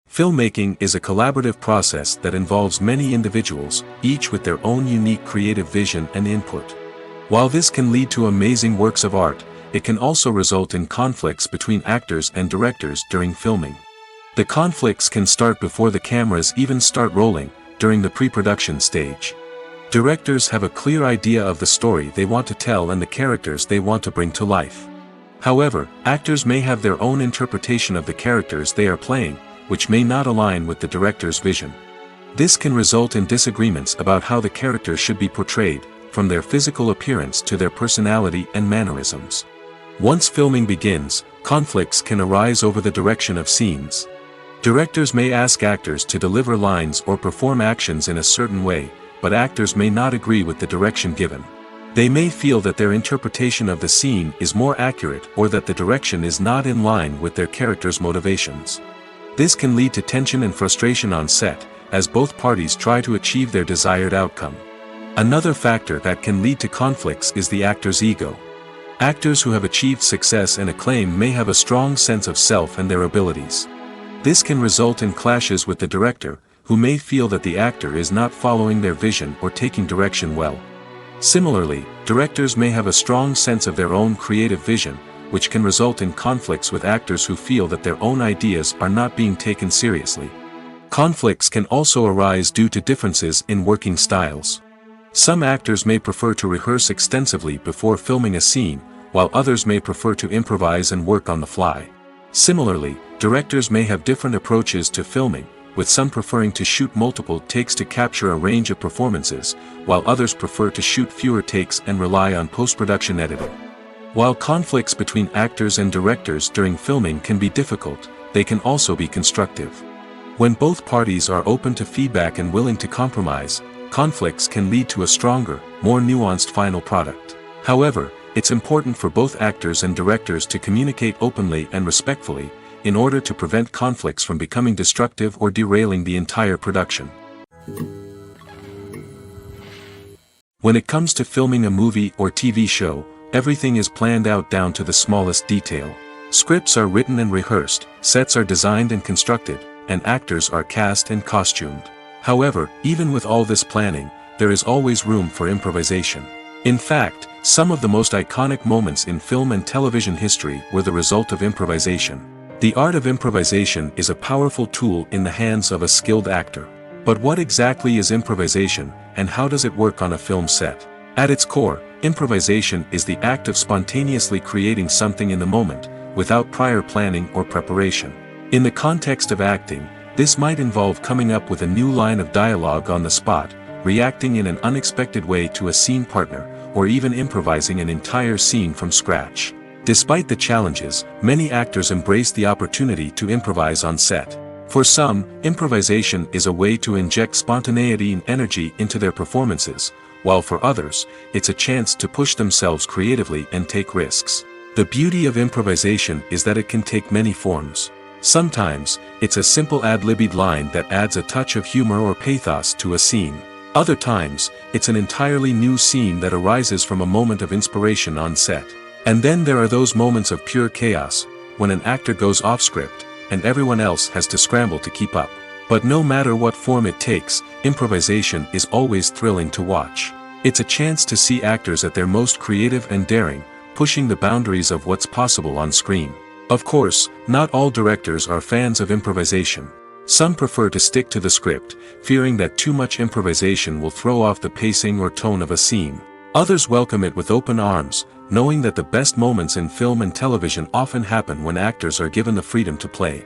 Filmmaking is a collaborative process that involves many individuals, each with their own unique creative vision and input. While this can lead to amazing works of art, it can also result in conflicts between actors and directors during filming. The conflicts can start before the cameras even start rolling, during the pre-production stage. Directors have a clear idea of the story they want to tell and the characters they want to bring to life. However, actors may have their own interpretation of the characters they are playing, which may not align with the director's vision. This can result in disagreements about how the characters should be portrayed, from their physical appearance to their personality and mannerisms. Once filming begins, conflicts can arise over the direction of scenes. Directors may ask actors to deliver lines or perform actions in a certain way, but actors may not agree with the direction given. They may feel that their interpretation of the scene is more accurate or that the direction is not in line with their character's motivations. This can lead to tension and frustration on set, as both parties try to achieve their desired outcome. Another factor that can lead to conflicts is the actor's ego. Actors who have achieved success and acclaim may have a strong sense of self and their abilities. This can result in clashes with the director, who may feel that the actor is not following their vision or taking direction well. Similarly, directors may have a strong sense of their own creative vision, which can result in conflicts with actors who feel that their own ideas are not being taken seriously. Conflicts can also arise due to differences in working styles. Some actors may prefer to rehearse extensively before filming a scene, while others may prefer to improvise and work on the fly. Similarly, directors may have different approaches to filming, with some preferring to shoot multiple takes to capture a range of performances, while others prefer to shoot fewer takes and rely on post-production editing. While conflicts between actors and directors during filming can be difficult, they can also be constructive. When both parties are open to feedback and willing to compromise, conflicts can lead to a stronger, more nuanced final product. However, it's important for both actors and directors to communicate openly and respectfully, in order to prevent conflicts from becoming destructive or derailing the entire production. When it comes to filming a movie or TV show, Everything is planned out down to the smallest detail. Scripts are written and rehearsed, sets are designed and constructed, and actors are cast and costumed. However, even with all this planning, there is always room for improvisation. In fact, some of the most iconic moments in film and television history were the result of improvisation. The art of improvisation is a powerful tool in the hands of a skilled actor. But what exactly is improvisation, and how does it work on a film set? At its core, improvisation is the act of spontaneously creating something in the moment, without prior planning or preparation. In the context of acting, this might involve coming up with a new line of dialogue on the spot, reacting in an unexpected way to a scene partner, or even improvising an entire scene from scratch. Despite the challenges, many actors embrace the opportunity to improvise on set. For some, improvisation is a way to inject spontaneity and energy into their performances, while for others, it's a chance to push themselves creatively and take risks. The beauty of improvisation is that it can take many forms. Sometimes, it's a simple ad-libbed line that adds a touch of humor or pathos to a scene. Other times, it's an entirely new scene that arises from a moment of inspiration on set. And then there are those moments of pure chaos, when an actor goes off script, and everyone else has to scramble to keep up. But no matter what form it takes, improvisation is always thrilling to watch. It's a chance to see actors at their most creative and daring, pushing the boundaries of what's possible on screen. Of course, not all directors are fans of improvisation. Some prefer to stick to the script, fearing that too much improvisation will throw off the pacing or tone of a scene. Others welcome it with open arms, knowing that the best moments in film and television often happen when actors are given the freedom to play.